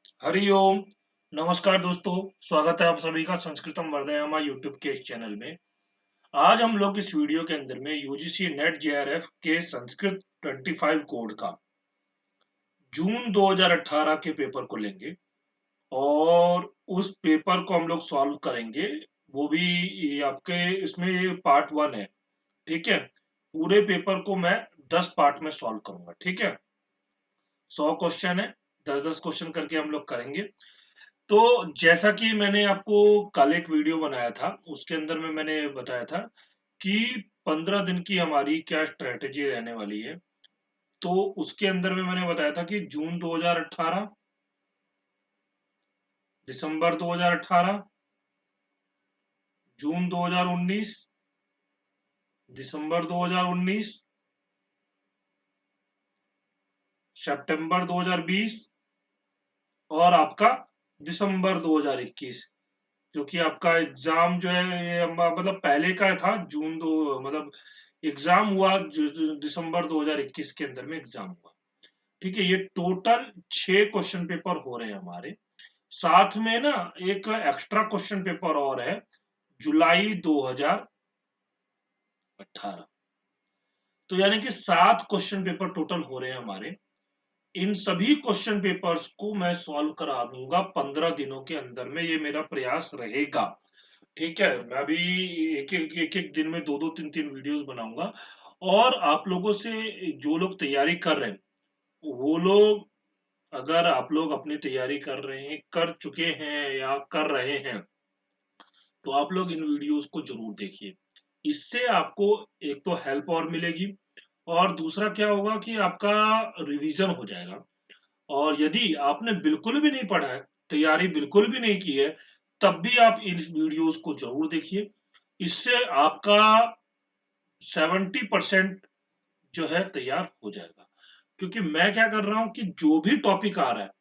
हरि ओम। नमस्कार दोस्तों, स्वागत है आप सभी का संस्कृतम वर्धयामा यूट्यूब के इस चैनल में। आज हम लोग इस वीडियो के अंदर में यूजीसी नेट जेआरएफ के संस्कृत 25 कोड का जून 2018 के पेपर को लेंगे और उस पेपर को हम लोग सॉल्व करेंगे। वो भी आपके इसमें ये पार्ट वन है। ठीक है, पूरे पेपर को मैं 10 पार्ट में सॉल्व करूंगा। ठीक है, 100 क्वेश्चन है, 10-10 क्वेश्चन करके हम लोग करेंगे। तो जैसा कि मैंने आपको कल एक वीडियो बनाया था, उसके अंदर में मैंने बताया था कि 15 दिन की हमारी क्या स्ट्रेटेजी रहने वाली है। तो उसके अंदर में मैंने बताया था कि जून 2018, दिसंबर 2018, जून 2019, दिसंबर 2019, सितंबर 2020 और आपका दिसंबर 2021। जो कि आपका एग्जाम जो है ये मतलब पहले का था जून दो मतलब एग्जाम हुआ दिसंबर 2021 के अंदर में एग्जाम हुआ। ठीक है, ये टोटल 6 क्वेश्चन पेपर हो रहे हैं हमारे। साथ में ना एक एक्स्ट्रा क्वेश्चन पेपर और है, जुलाई 2018। तो यानी कि 7 क्वेश्चन पेपर टोटल हो रहे हैं हमारे। इन सभी क्वेश्चन पेपर्स को मैं सॉल्व करा दूंगा 15 दिनों के अंदर में, ये मेरा प्रयास रहेगा। ठीक है, मैं अभी एक एक दिन में दो दो तीन तीन वीडियोस बनाऊंगा। और आप लोगों से, जो लोग तैयारी कर रहे हैं वो लोग, अगर आप लोग अपनी तैयारी कर रहे हैं, कर चुके हैं या कर रहे हैं, तो आप लोग इन वीडियोस को जरूर देखिए। इससे आपको एक तो हेल्प और मिलेगी, और दूसरा क्या होगा कि आपका रिवीजन हो जाएगा। और यदि आपने बिल्कुल भी नहीं पढ़ा है, तैयारी बिल्कुल भी नहीं की है, तब भी आप इन वीडियोस को जरूर देखिए। इससे आपका 70% जो है तैयार हो जाएगा। क्योंकि मैं क्या कर रहा हूं कि जो भी टॉपिक आ रहा है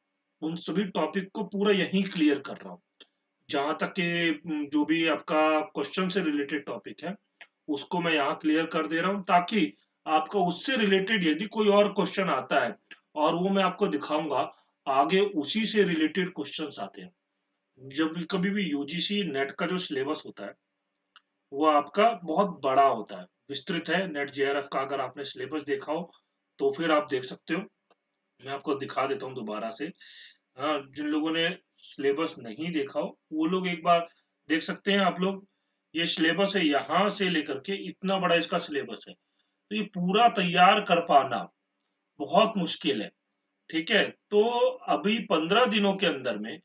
उन सभी टॉपिक को पूरा यहीं क्लियर कर रहा हूँ। जहां तक कि जो भी आपका क्वेश्चन से रिलेटेड टॉपिक है उसको मैं यहाँ क्लियर कर दे रहा हूँ, ताकि आपका उससे रिलेटेड यदि कोई और क्वेश्चन आता है और वो मैं आपको दिखाऊंगा, आगे उसी से रिलेटेड क्वेश्चंस आते हैं। जब भी कभी भी यूजीसी नेट का जो सिलेबस होता है वो आपका बहुत बड़ा होता है, विस्तृत है। नेट जेआरएफ का अगर आपने सिलेबस देखा हो तो फिर आप देख सकते हो। मैं आपको दिखा देता हूँ दोबारा से। हाँ, जिन लोगों ने सिलेबस नहीं देखा हो वो लोग एक बार देख सकते हैं। आप लोग, ये सिलेबस है, यहाँ से लेकर के इतना बड़ा इसका सिलेबस है। तो ये पूरा तैयार कर पाना बहुत मुश्किल है। ठीक है, तो अभी 15 दिनों के अंदर में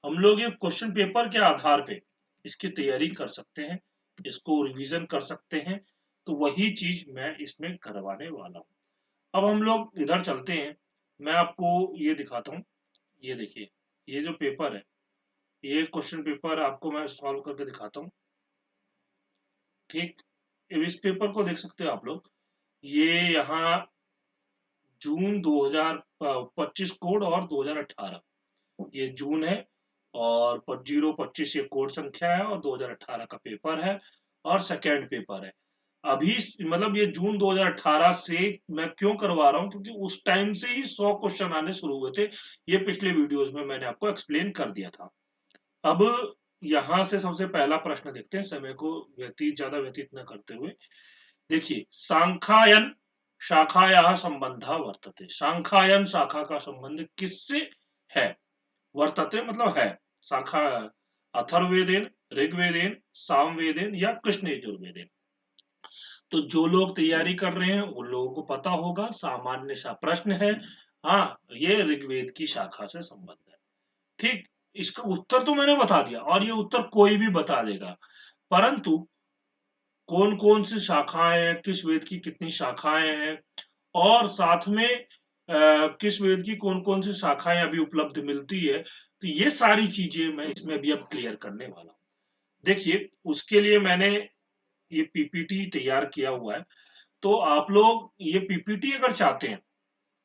हम लोग ये क्वेश्चन पेपर के आधार पे इसकी तैयारी कर सकते हैं, इसको रिवीजन कर सकते हैं। तो वही चीज मैं इसमें करवाने वाला हूँ। अब हम लोग इधर चलते हैं, मैं आपको ये दिखाता हूँ। ये देखिए, ये जो पेपर है, ये क्वेश्चन पेपर आपको मैं सॉल्व करके दिखाता हूँ। ठीक, इस पेपर को देख सकते हो आप लोग। ये यहाँ जून 2025 कोड और 2018, ये जून है। और 025 ये कोड संख्या है और 2018 का पेपर है और सेकेंड पेपर है। अभी मतलब ये जून 2018 से मैं क्यों करवा रहा हूं, क्योंकि उस टाइम से ही 100 क्वेश्चन आने शुरू हुए थे। ये पिछले वीडियोस में मैंने आपको एक्सप्लेन कर दिया था। अब यहां से सबसे पहला प्रश्न देखते हैं, समय को ज्यादा व्यतीत न करते हुए। देखिए, सांख्यायन शाखाया संबंध वर्तते। सांख्यायन शाखा का संबंध किससे है? वर्तते मतलब है। शाखा अथर्ववेदेन, ऋग्वेदेन, सामवेदेन या कृष्ण यजुर्वेदेन। तो जो लोग तैयारी कर रहे हैं उन लोगों को पता होगा, सामान्य सा प्रश्न है। हाँ, ये ऋग्वेद की शाखा से संबंध है। ठीक, इसका उत्तर तो मैंने बता दिया और ये उत्तर कोई भी बता देगा। परंतु कौन कौन सी शाखाएं हैं, किस वेद की कितनी शाखाएं हैं, और साथ में किस वेद की कौन कौन सी शाखाएं अभी उपलब्ध मिलती है, तो ये सारी चीजें मैं इसमें भी अब क्लियर करने वाला हूँ। देखिए, उसके लिए मैंने ये पीपीटी तैयार किया हुआ है। तो आप लोग ये पीपीटी अगर चाहते हैं,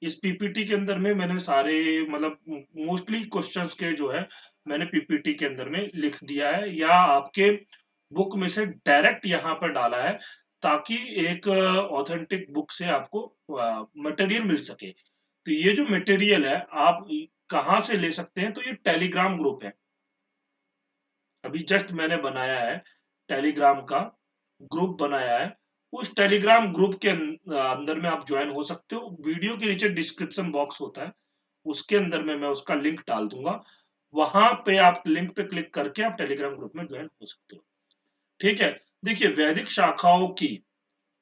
इस पीपीटी के अंदर में मैंने सारे मतलब मोस्टली क्वेश्चंस के जो है मैंने पीपीटी के अंदर में लिख दिया है, या आपके बुक में से डायरेक्ट यहाँ पर डाला है, ताकि एक ऑथेंटिक बुक से आपको मटेरियल मिल सके। तो ये जो मटेरियल है, आप कहां से ले सकते हैं, तो ये टेलीग्राम ग्रुप है, अभी जस्ट मैंने बनाया है, टेलीग्राम का ग्रुप बनाया है। उस टेलीग्राम ग्रुप के अंदर में आप ज्वाइन हो सकते हो। वीडियो के नीचे डिस्क्रिप्शन बॉक्स होता है, उसके अंदर में मैं उसका लिंक डाल दूंगा, वहां पे आप लिंक पे क्लिक करके आप टेलीग्राम ग्रुप में ज्वाइन हो सकते हो। ठीक है। देखिए, वैदिक शाखाओं की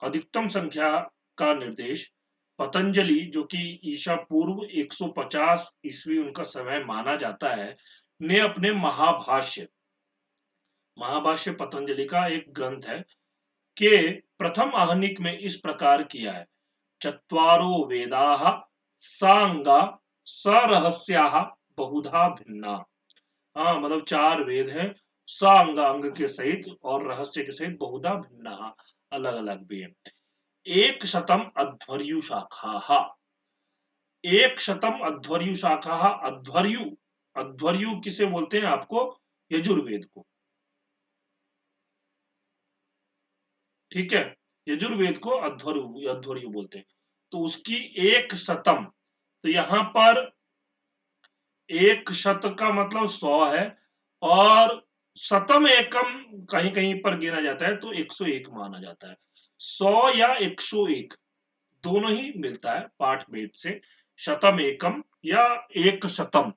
अधिकतम संख्या का निर्देश पतंजलि, जो कि ईसा पूर्व 150 ईस्वी उनका समय माना जाता है, ने अपने महाभाष्य, महाभाष्य पतंजलि का एक ग्रंथ है, के प्रथम आहनिक में इस प्रकार किया है: चत्वारो वेदाः सांगा सरहस्याः बहुधा भिन्ना। हाँ, मतलब चार वेद हैं, सांग अंग के सहित और रहस्य के सहित, बहुधा भिन्ना, अलग अलग भी है। एक शतम अध्वर्यु शाखा, एक शतम अध्वर्यु शाखा, अध्वर्यु, अध्वर्यु किसे बोलते हैं आपको, यजुर्वेद को। ठीक है, यजुर्वेद को अध्वर्यु, अध्वर्यु बोलते हैं। तो उसकी एक शतम, तो यहां पर एक शत का मतलब 100 है, और शतम एकम कहीं कहीं पर गिना जाता है तो 101 माना जाता है। 100 या 101 दोनों ही मिलता है पाठ भेद से, शतम एकम या एक शतम।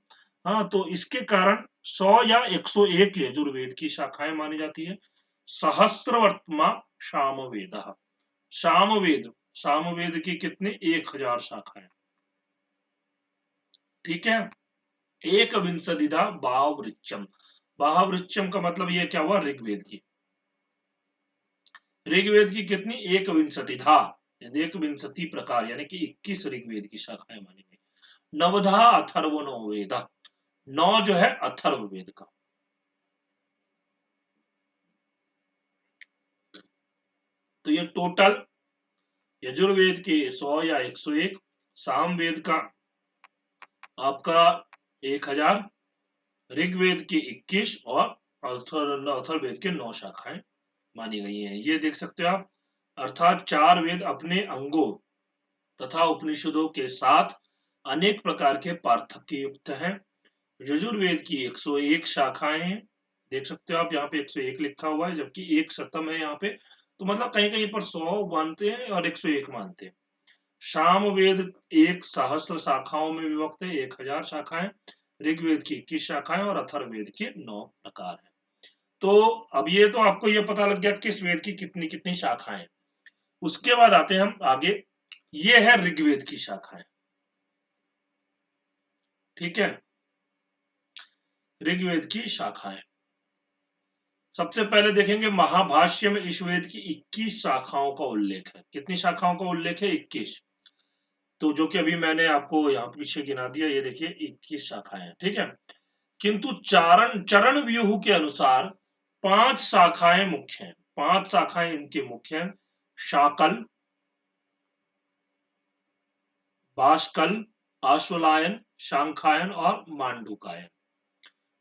हाँ, तो इसके कारण 100 या 101 यजुर्वेद की शाखाएं मानी जाती है। सहस्रवर्तमा सामवेद, सामवेद, सामवेद की कितनी, 1000 शाखाएं। ठीक है। एक विंशतिधा बाहवृक्षम, बाहवृक्षम का मतलब ये क्या हुआ, ऋग्वेद की, ऋग्वेद की कितनी, एक विंशतिधा, एक विंशति प्रकार, यानी कि 21 ऋग्वेद की शाखाएं मानी गई। नवधा अथर्वणो वेद, नौ जो है अथर्ववेद का। तो ये टोटल यजुर्वेद के 100 या 101, सामवेद का आपका 1000, ऋग्वेद की 21 और अथर्ववेद के 9 शाखाएं मानी गई हैं। ये देख सकते हो आप, अर्थात चार वेद अपने अंगों तथा उपनिषदों के साथ अनेक प्रकार के पार्थक्य युक्त हैं। यजुर्वेद की 101 शाखाएं हैं, देख सकते हो आप, यहाँ पे 101 लिखा हुआ है, जबकि एक शतम है यहाँ पे, तो मतलब कहीं कहीं पर 100 मानते हैं और 101 मानते हैं। सामवेद एक सहस्त्र शाखाओं में विभक्त है, 1000 शाखाएं, ऋग्वेद की 21 शाखाएं और अथर्ववेद के 9 प्रकार हैं। तो अब ये तो आपको ये पता लग गया किस वेद की कितनी कितनी शाखाएं। उसके बाद आते हैं हम आगे, ये है ऋग्वेद की शाखाएं। ठीक है, ऋग्वेद की शाखाएं सबसे पहले देखेंगे, महाभाष्य में इस वेद की 21 शाखाओं का उल्लेख है। कितनी शाखाओं का उल्लेख है, 21। तो जो कि अभी मैंने आपको यहाँ पीछे गिना दिया, ये देखिए 21 शाखाएं हैं। ठीक है, किंतु चारण चरण व्यूह के अनुसार 5 शाखाएं मुख्य हैं, 5 शाखाएं इनके मुख्य हैं: शाकल, बाष्कल, आश्वलायन, शांखायन और मांडुकायन।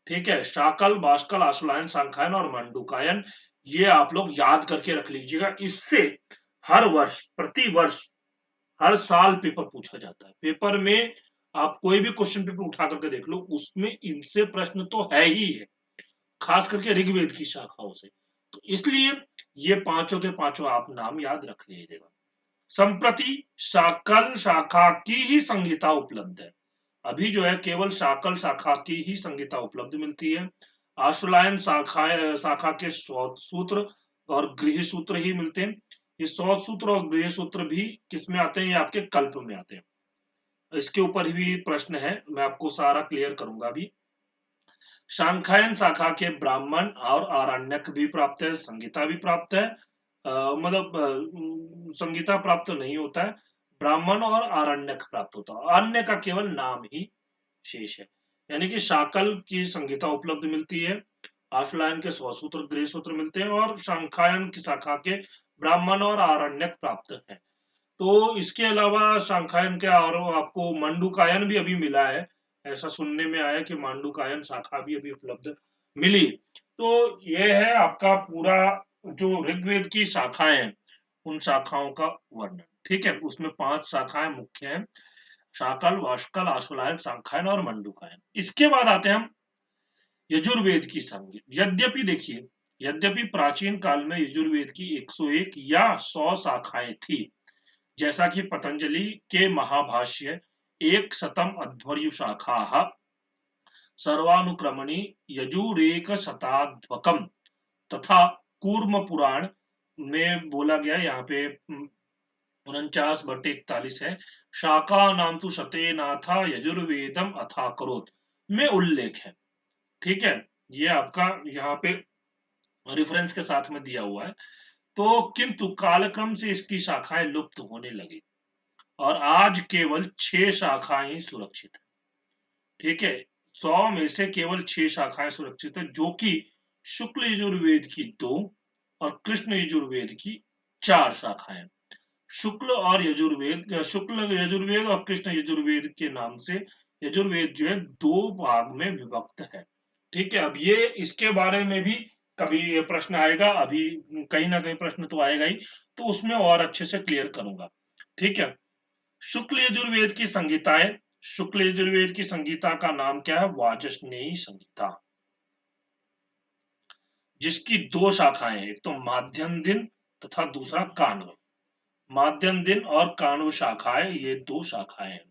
ठीक है, शाकल, बाष्कल, आश्वलायन, शांखायन और मांडुकायन, ये आप लोग याद करके रख लीजिएगा। इससे हर वर्ष, प्रति वर्ष, हर साल पेपर पूछा जाता है। पेपर में आप कोई भी क्वेश्चन पेपर उठा करके देख लो, उसमें इनसे प्रश्न तो है ही है, खास करके ऋग्वेद की शाखाओं से। तो इसलिए ये पांचों के पांचों आप नाम याद रख लीजिएगा। संप्रति शाकल शाखा की ही संहिता उपलब्ध है। अभी जो है केवल शाकल शाखा की ही संहिता उपलब्ध मिलती है। आश्वलायन शाखा के श्रौत सूत्र और गृह सूत्र ही मिलते हैं। ये श्रौत सूत्र और गृह सूत्र भी किसमें आते हैं, ये आपके कल्प में आते हैं। इसके ऊपर भी प्रश्न है, मैं आपको सारा क्लियर करूंगा अभी। शांखायन शाखा के ब्राह्मण और आरण्यक भी प्राप्त है, संगीता भी प्राप्त है, मतलब संगीता प्राप्त नहीं होता है, ब्राह्मण और आरण्यक प्राप्त होता है, अन्य का केवल नाम ही शेष है। यानी कि शाकल की संगीता उपलब्ध मिलती है, आश्वलायन के 100 सूत्र गृह सूत्र मिलते हैं, और शांखायन की शाखा के ब्राह्मण और आरण्यक प्राप्त है। तो इसके अलावा शांखायन के और आपको मंडूकायन भी अभी मिला है, ऐसा सुनने में आया कि मांडुकायन शाखा भी अभी उपलब्ध मिली। तो ये है आपका पूरा जो ऋग्वेद की शाखाएं हैं, उन शाखाओं का वर्णन। ठीक है, उसमें 5 शाखाएं मुख्य हैं: शाकल, वाष्कल, आश्वलायन, सांख्यायन और मंडूकायन। इसके बाद आते हैं हम यजुर्वेद की संज्ञा। यद्यपि देखिए, यद्यपि प्राचीन काल में यजुर्वेद की 101 या 100 शाखाएं थी, जैसा कि पतंजलि के महाभाष्य एक शतम अध्वर्यु शाखा सर्वानुक्रमणि यजुरेक शताध्वकम तथा कूर्म पुराण में बोला गया, यहाँ पे 49/41 है, शाखा नाम तो शते नाथा यजुर्वेदम अथा करोत में उल्लेख है। ठीक है, ये आपका यहाँ पे रेफरेंस के साथ में दिया हुआ है। तो किंतु कालक्रम से इसकी शाखाएं लुप्त होने लगी और आज केवल 6 शाखाएं ही सुरक्षित है। ठीक है, 100 में से केवल 6 शाखाएं सुरक्षित है, जो कि शुक्ल यजुर्वेद की 2 और कृष्ण यजुर्वेद की 4 शाखाएं। शुक्ल और यजुर्वेद, शुक्ल यजुर्वेद और कृष्ण यजुर्वेद के नाम से यजुर्वेद जो है 2 भाग में विभक्त है। ठीक है, अब ये इसके बारे में भी कभी ये प्रश्न आएगा, अभी कहीं ना कहीं प्रश्न तो आएगा ही, तो उसमें और अच्छे से क्लियर करूंगा। ठीक है, शुक्ल यजुर्वेद की संहिताएं। शुक्ल यजुर्वेद की संहिता का नाम क्या है? वाजस्नेयी संहिता, जिसकी 2 शाखाएं हैं, एक तो माध्यम दिन तथा दूसरा काण्व। माध्यम दिन और काण्व शाखाएं, ये 2 शाखाएं हैं।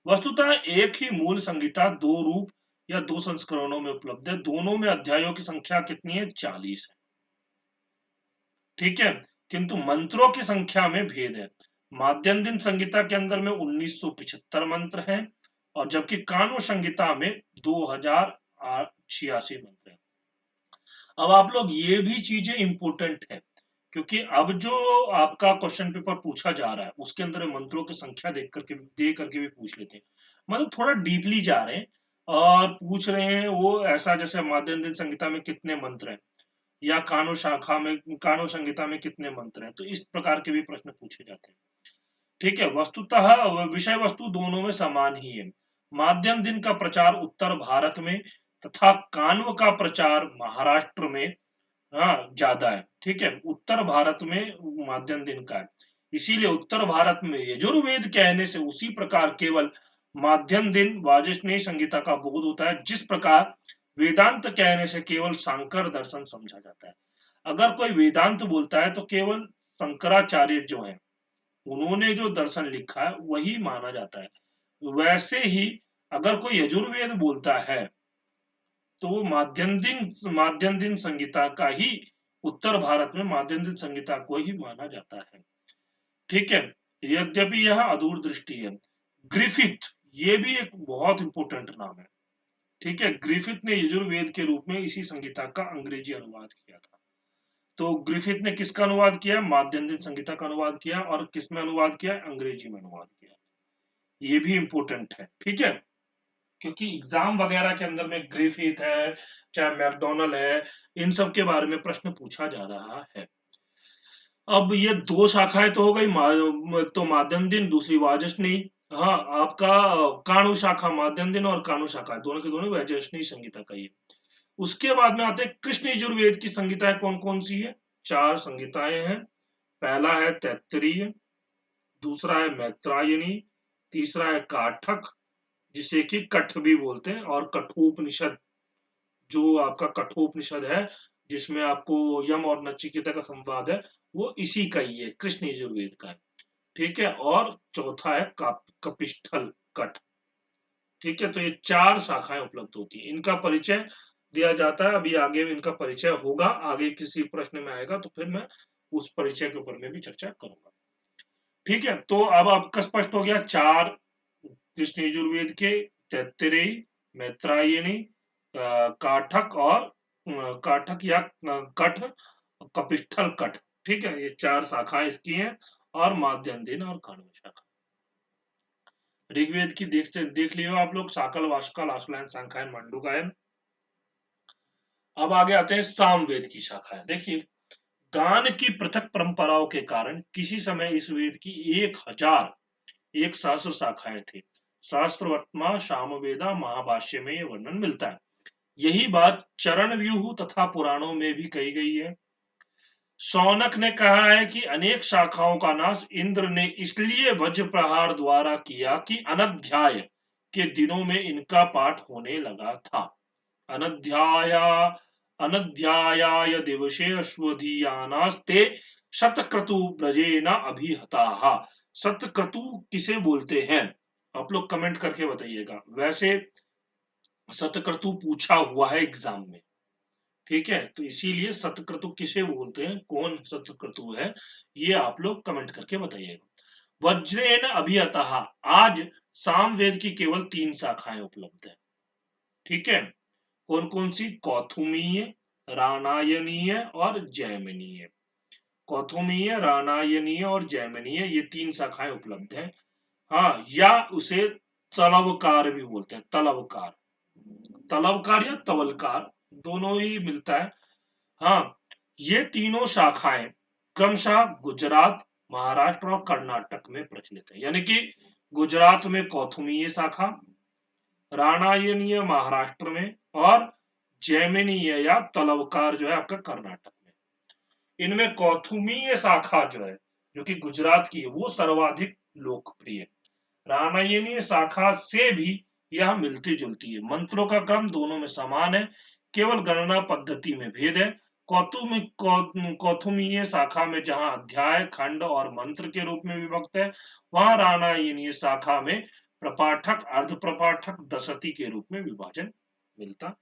वस्तुतः एक ही मूल संहिता 2 रूप या 2 संस्करणों में उपलब्ध है। दोनों में अध्यायों की संख्या कितनी है? 40 है। ठीक है, किंतु मंत्रों की संख्या में भेद है। माध्यम दिन संहिता के अंदर में 1975 मंत्र हैं और जबकि काण्व संहिता में 2086 मंत्र हैं। अब आप लोग, ये भी चीजें इंपोर्टेंट है, क्योंकि अब जो आपका क्वेश्चन पेपर पूछा जा रहा है उसके अंदर मंत्रों की संख्या दे करके भी पूछ लेते हैं। मतलब थोड़ा डीपली जा रहे हैं और पूछ रहे हैं वो, ऐसा जैसे माध्यम दिन संहिता में कितने मंत्र हैं या कानो संहिता में कितने मंत्र हैं, तो इस प्रकार के भी प्रश्न पूछे जाते हैं। ठीक है, वस्तुतः विषय वस्तु दोनों में समान ही है। माध्यम दिन का प्रचार उत्तर भारत में तथा कान्व का प्रचार महाराष्ट्र में ज्यादा है। ठीक है, उत्तर भारत में माध्यम दिन का है, इसीलिए उत्तर भारत में यजुर्वेद कहने से उसी प्रकार केवल माध्यम दिन वाजस्नेयी संहिता का बोध होता है, जिस प्रकार वेदांत कहने से केवल सांकर दर्शन समझा जाता है। अगर कोई वेदांत बोलता है तो केवल शंकराचार्य जो है उन्होंने जो दर्शन लिखा है वही माना जाता है। वैसे ही अगर कोई यजुर्वेद बोलता है तो वो माध्यम दिन संहिता का ही, उत्तर भारत में माध्यम दिन संहिता को ही माना जाता है। ठीक है, यद्यपि यह अदूर दृष्टि है। ग्रिफिथ, ये भी एक बहुत इंपोर्टेंट नाम है। ठीक है, ग्रिफिथ ने यजुर्वेद के रूप में इसी संहिता का अंग्रेजी अनुवाद किया था। तो ग्रिफिथ ने किसका अनुवाद किया? माध्यम दिन संहिता का अनुवाद किया। और किस में अनुवाद किया? अंग्रेजी में अनुवाद किया। ये भी इंपोर्टेंट है। ठीक है, क्योंकि एग्जाम वगैरह के अंदर में ग्रिफिथ है, चाहे मैकडोनल है, इन सब के बारे में प्रश्न पूछा जा रहा है। अब ये 2 शाखाएं तो हो गई, तो माध्यम दिन, दूसरी वाजस्नेयी। हाँ, आपका काणु शाखा, माध्यम दिन और काणु शाखा दोनों के दोनों वाजस्नेयी संहिता का ही है। उसके बाद में आते हैं कृष्ण यजुर्वेद की संहिताएं कौन कौन सी है? 4 संहिताएं हैं। पहला है तैत्तरीय, दूसरा है मैत्रायणी, तीसरा है काठक, जिसे कि कठ भी बोलते हैं, और कठोपनिषद, जो आपका कठोपनिषद है जिसमें आपको यम और नचिकेता का संवाद है, वो इसी का ही है, कृष्ण यजुर्वेद का है। ठीक है, और चौथा है कपिष्ठल कठ। ठीक है, तो ये 4 शाखाएं उपलब्ध होती हैं। इनका परिचय दिया जाता है, अभी आगे इनका परिचय होगा, आगे किसी प्रश्न में आएगा तो फिर मैं उस परिचय के ऊपर में भी चर्चा करूंगा। ठीक है, तो अब आपका स्पष्ट हो गया 4 कृष्ण यजुर्वेद के: तैत्तिरीय, मैत्रायणी, काठक और काठक या कठ, कपिष्ठल कठ। ठीक है, ये 4 शाखाएं इसकी हैं, और माध्यम दिन और काण्व शाखा। ऋग्वेद की देख लियो आप लोग, साकल, वाष्कल, आश्वलायन, सांख्यायन, मंडूकायन। अब आगे आते हैं सामवेद की शाखाएं। देखिए, गान की पृथक परंपराओं के कारण किसी समय इस वेद की 1001 सहस्र शाखाएं थी। शास्त्र वर्तमान सामवेदा महाभाष्य में यह वर्णन मिलता है। यही बात चरण व्यूह तथा पुराणों में भी कही गई है। शौनक ने कहा है कि अनेक शाखाओं का नाश इंद्र ने इसलिए वज्र प्रहार द्वारा किया कि अनध्याय के दिनों में इनका पाठ होने लगा था। अनध्याया अनध्यायाय दिवसे अश्वधीयानास्ते शतक्रतु ब्रजेन अभिहताः। शतक्रतु किसे बोलते हैं? आप लोग कमेंट करके बताइएगा। वैसे शतक्रतु पूछा हुआ है एग्जाम में, ठीक है, तो इसीलिए शतक्रतु किसे बोलते हैं, कौन शतक्रतु है, ये आप लोग कमेंट करके बताइएगा। वज्रेन अभियतः, आज सामवेद की केवल 3 शाखाएं उपलब्ध है, ठीक है। कौन कौन सी? कौथुमीय, राणायनीय और जैमिनीय। कौथुमीय, राणायनीय और जैमिनीय, ये 3 शाखाएं उपलब्ध हैं। हाँ, या उसे तलवकार भी बोलते हैं, तलवकार, तलवकार या तवलकार दोनों ही मिलता है। हाँ, ये तीनों शाखाएं क्रमशः गुजरात, महाराष्ट्र और कर्नाटक में प्रचलित है। यानी कि गुजरात में कौथुमीय शाखा, राणायनीय महाराष्ट्र में और जैमिनीय या तलवकार जो है आपका कर्नाटक में। इनमें कौथुमीय शाखा जो है, जो कि गुजरात की है, वो सर्वाधिक लोकप्रिय है। रामायणीय शाखा से भी यह मिलती जुलती है। मंत्रों का क्रम दोनों में समान है, केवल गणना पद्धति में भेद है। कौथुमीय शाखा में जहां अध्याय, खंड और मंत्र के रूप में विभक्त है, वहां रामायणीय शाखा में प्रपाठक, अर्ध प्रपाठक, दशती के रूप में विभाजन मिलता है।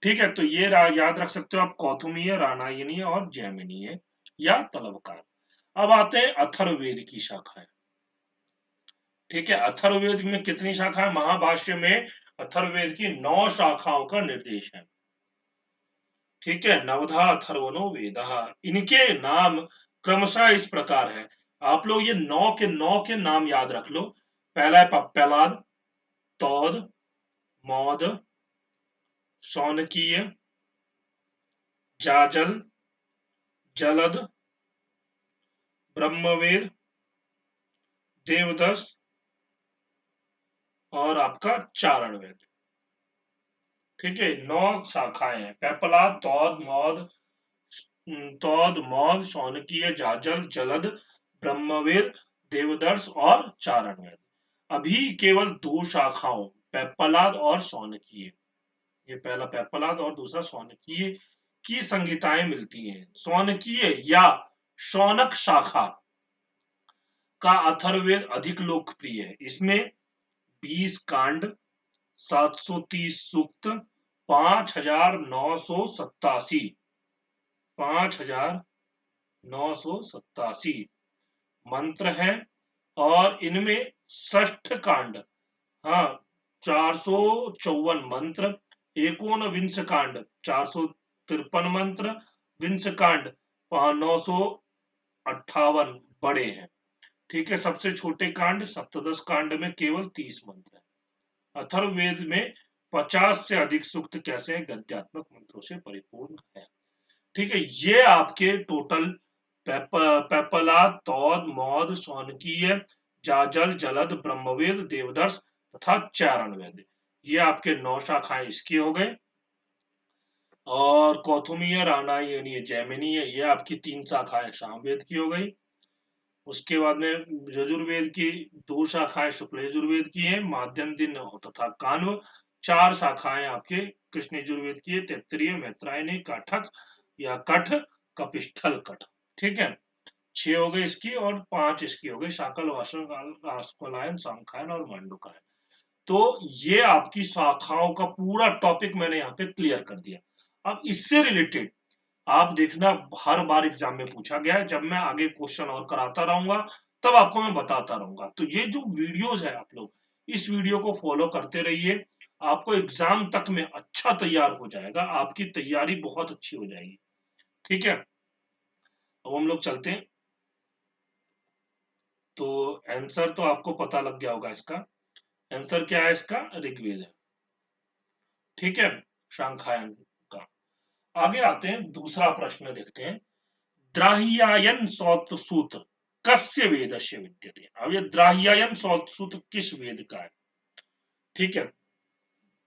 ठीक है, तो ये याद रख सकते हो आप, कौथुमीय, रामायणीय और जैमिनीय या तलवकार। अब आते हैं अथर्ववेद की शाखाएं। ठीक है, अथर्ववेद में कितनी शाखाएं? महाभाष्य में अथर्ववेद की 9 शाखाओं का निर्देश है। ठीक है, नवधा अथर्वणो वेदः। इनके नाम क्रमशः इस प्रकार है, आप लोग ये 9 के नाम याद रख लो। पहला है पप्पलाद, तौद, मौद, शौनकीय, जाजल, जलद, ब्रह्मवेद, देवदस और आपका चारण वेद। ठीक है, 9 शाखाएं हैं, पेपलाद, तौद, मौद, शौनकीय, जाजल, जलद, ब्रह्मवेद, देवदर्श और चारण वेद। अभी केवल 2 शाखाओं, पेपलाद और शौनकीय, ये पहला पेपलाद और दूसरा शौनकीय की संहिताएं मिलती हैं। शौनकीय या शौनक शाखा का अथर्ववेद अधिक लोकप्रिय है। इसमें 20 कांड, 730 सूक्त, 5987 5987 मंत्र हैं और इनमें षष्ठ कांड, हाँ, 454 मंत्र, एकोनविंश कांड 453 मंत्र, विंश कांड 958 बड़े हैं। ठीक है, सबसे छोटे कांड सप्तदश कांड में केवल 30 मंत्र है। अथर्ववेद में 50 से अधिक सूक्त कैसे गद्यात्मक मंत्रों से परिपूर्ण है। ठीक है, ये आपके टोटल पेपला, तौद, मौद, शौनकीय, जाजल, जलद, ब्रह्मवेद, देवदर्श तथा चारण वेद, ये आपके 9 शाखाएं इसकी हो गए। और कौथुमीय, राणायणीय, जैमिनीय, ये आपकी 3 शाखाएं सामवेद की हो गई। उसके बाद में यजुर्वेद की 2 शाखाएं शुक्ल यजुर्वेद की है, माध्यम तथा कान्व। 4 शाखाएं आपके कृष्ण यजुर्वेद की है, तैत्तिरीय, मैत्रायणी, काठक या कठ, कपिस्थल कठ। ठीक है, 6 हो गए इसकी और 5 इसकी हो गई, शाकल, वाष्पलायन, सांखायन और मांडुकायन। तो ये आपकी शाखाओं का पूरा टॉपिक मैंने यहाँ पे क्लियर कर दिया। अब इससे रिलेटेड आप देखना, हर बार एग्जाम में पूछा गया है, जब मैं आगे क्वेश्चन और कराता रहूंगा तब आपको मैं बताता रहूंगा। तो ये जो वीडियोस है, आप लोग इस वीडियो को फॉलो करते रहिए, आपको एग्जाम तक में अच्छा तैयार हो जाएगा, आपकी तैयारी बहुत अच्छी हो जाएगी। ठीक है, अब हम लोग चलते हैं। तो आंसर तो आपको पता लग गया होगा इसका। आंसर क्या है इसका? ऋग्वेद है। ठीक है, शांखायन का। आगे आते हैं, दूसरा प्रश्न देखते हैं। द्राह्यायन सूत्र कस्य वेदस्य विद्यते। अब ये द्राह्यायन सूत्र किस वेद का है? ठीक है,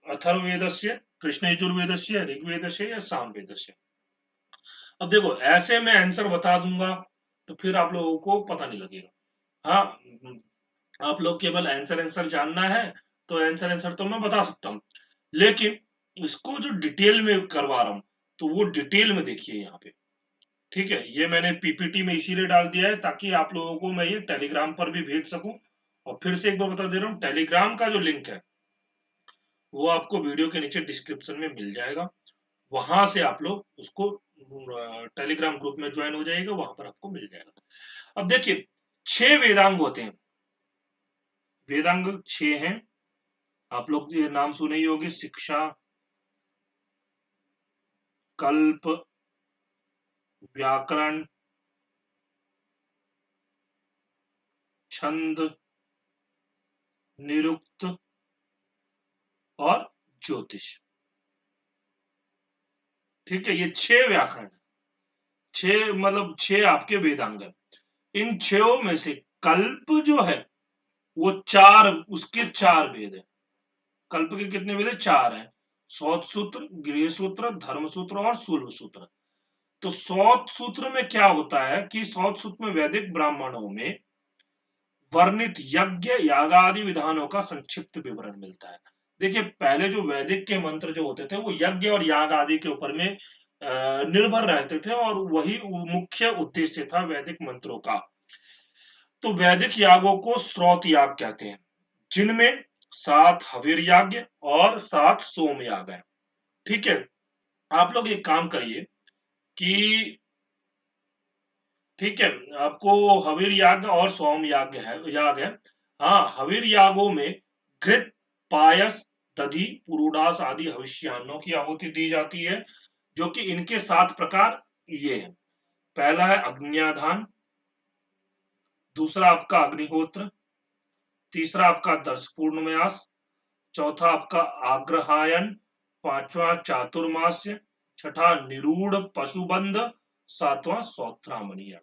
अथर्ववेदस्य, कृष्ण यजुर्वेदस्य, ऋग्वेदस्य या सामवेदस्य। अब देखो ऐसे मैं आंसर बता दूंगा तो फिर आप लोगों को पता नहीं लगेगा। हाँ, आप लोग केवल आंसर आंसर जानना है तो आंसर आंसर तो मैं बता सकता हूँ, लेकिन इसको जो डिटेल में करवा रहा हूँ तो वो डिटेल में देखिए यहाँ पे। ठीक है, ये मैंने पीपीटी में इसीलिए डाल दिया है ताकि आप लोगों को मैं ये टेलीग्राम पर भी भेज सकूं। और फिर से एक बार बता दे रहा हूँ, टेलीग्राम का जो लिंक है वो आपको वीडियो के नीचे डिस्क्रिप्शन में मिल जाएगा। वहां से आप लोग उसको टेलीग्राम ग्रुप में ज्वाइन हो जाएगा, वहां पर आपको मिल जाएगा। अब देखिए 6 वेदांग होते हैं। वेदांग 6 हैं। आप लोग ये नाम सुने ही होंगे, शिक्षा, कल्प, व्याकरण, छंद, निरुक्त और ज्योतिष। ठीक है, ये 6 व्याकरण, 6 आपके वेदांग है। इन 6 में से कल्प जो है वो 4, उसके 4 वेद है। कल्प के कितने वेद है? 4 है। सौत सूत्र, गृह सूत्र, धर्म सूत्र और शूल सूत्र। तो सौत सूत्र में क्या होता है कि सौत सूत्र में वैदिक ब्राह्मणों में वर्णित यज्ञ याग आदि विधानों का संक्षिप्त विवरण मिलता है। देखिए पहले जो वैदिक के मंत्र जो होते थे वो यज्ञ और याग आदि के ऊपर में निर्भर रहते थे और वही मुख्य उद्देश्य था वैदिक मंत्रों का। तो वैदिक यागों को स्रोत याग कहते हैं, जिनमें 7 हविर याग और 7 सोम याग है। ठीक है, आप लोग एक काम करिए कि ठीक है, आपको हवीर याग और सोम याग है। हाँ, हवीर यागों में घृत, पायस, दधि, पुरोडास आदि हविष्यान्नों की आहुति दी जाती है, जो कि इनके 7 प्रकार ये है। पहला है अग्न्याधान, दूसरा आपका अग्निहोत्र, तीसरा आपका दर्श पूर्णमास, चौथा आपका आग्रहायन, पांचवा चातुर्मास्य, छठा निरूढ़ पशुबंध, सातवां सौत्रामणि याग।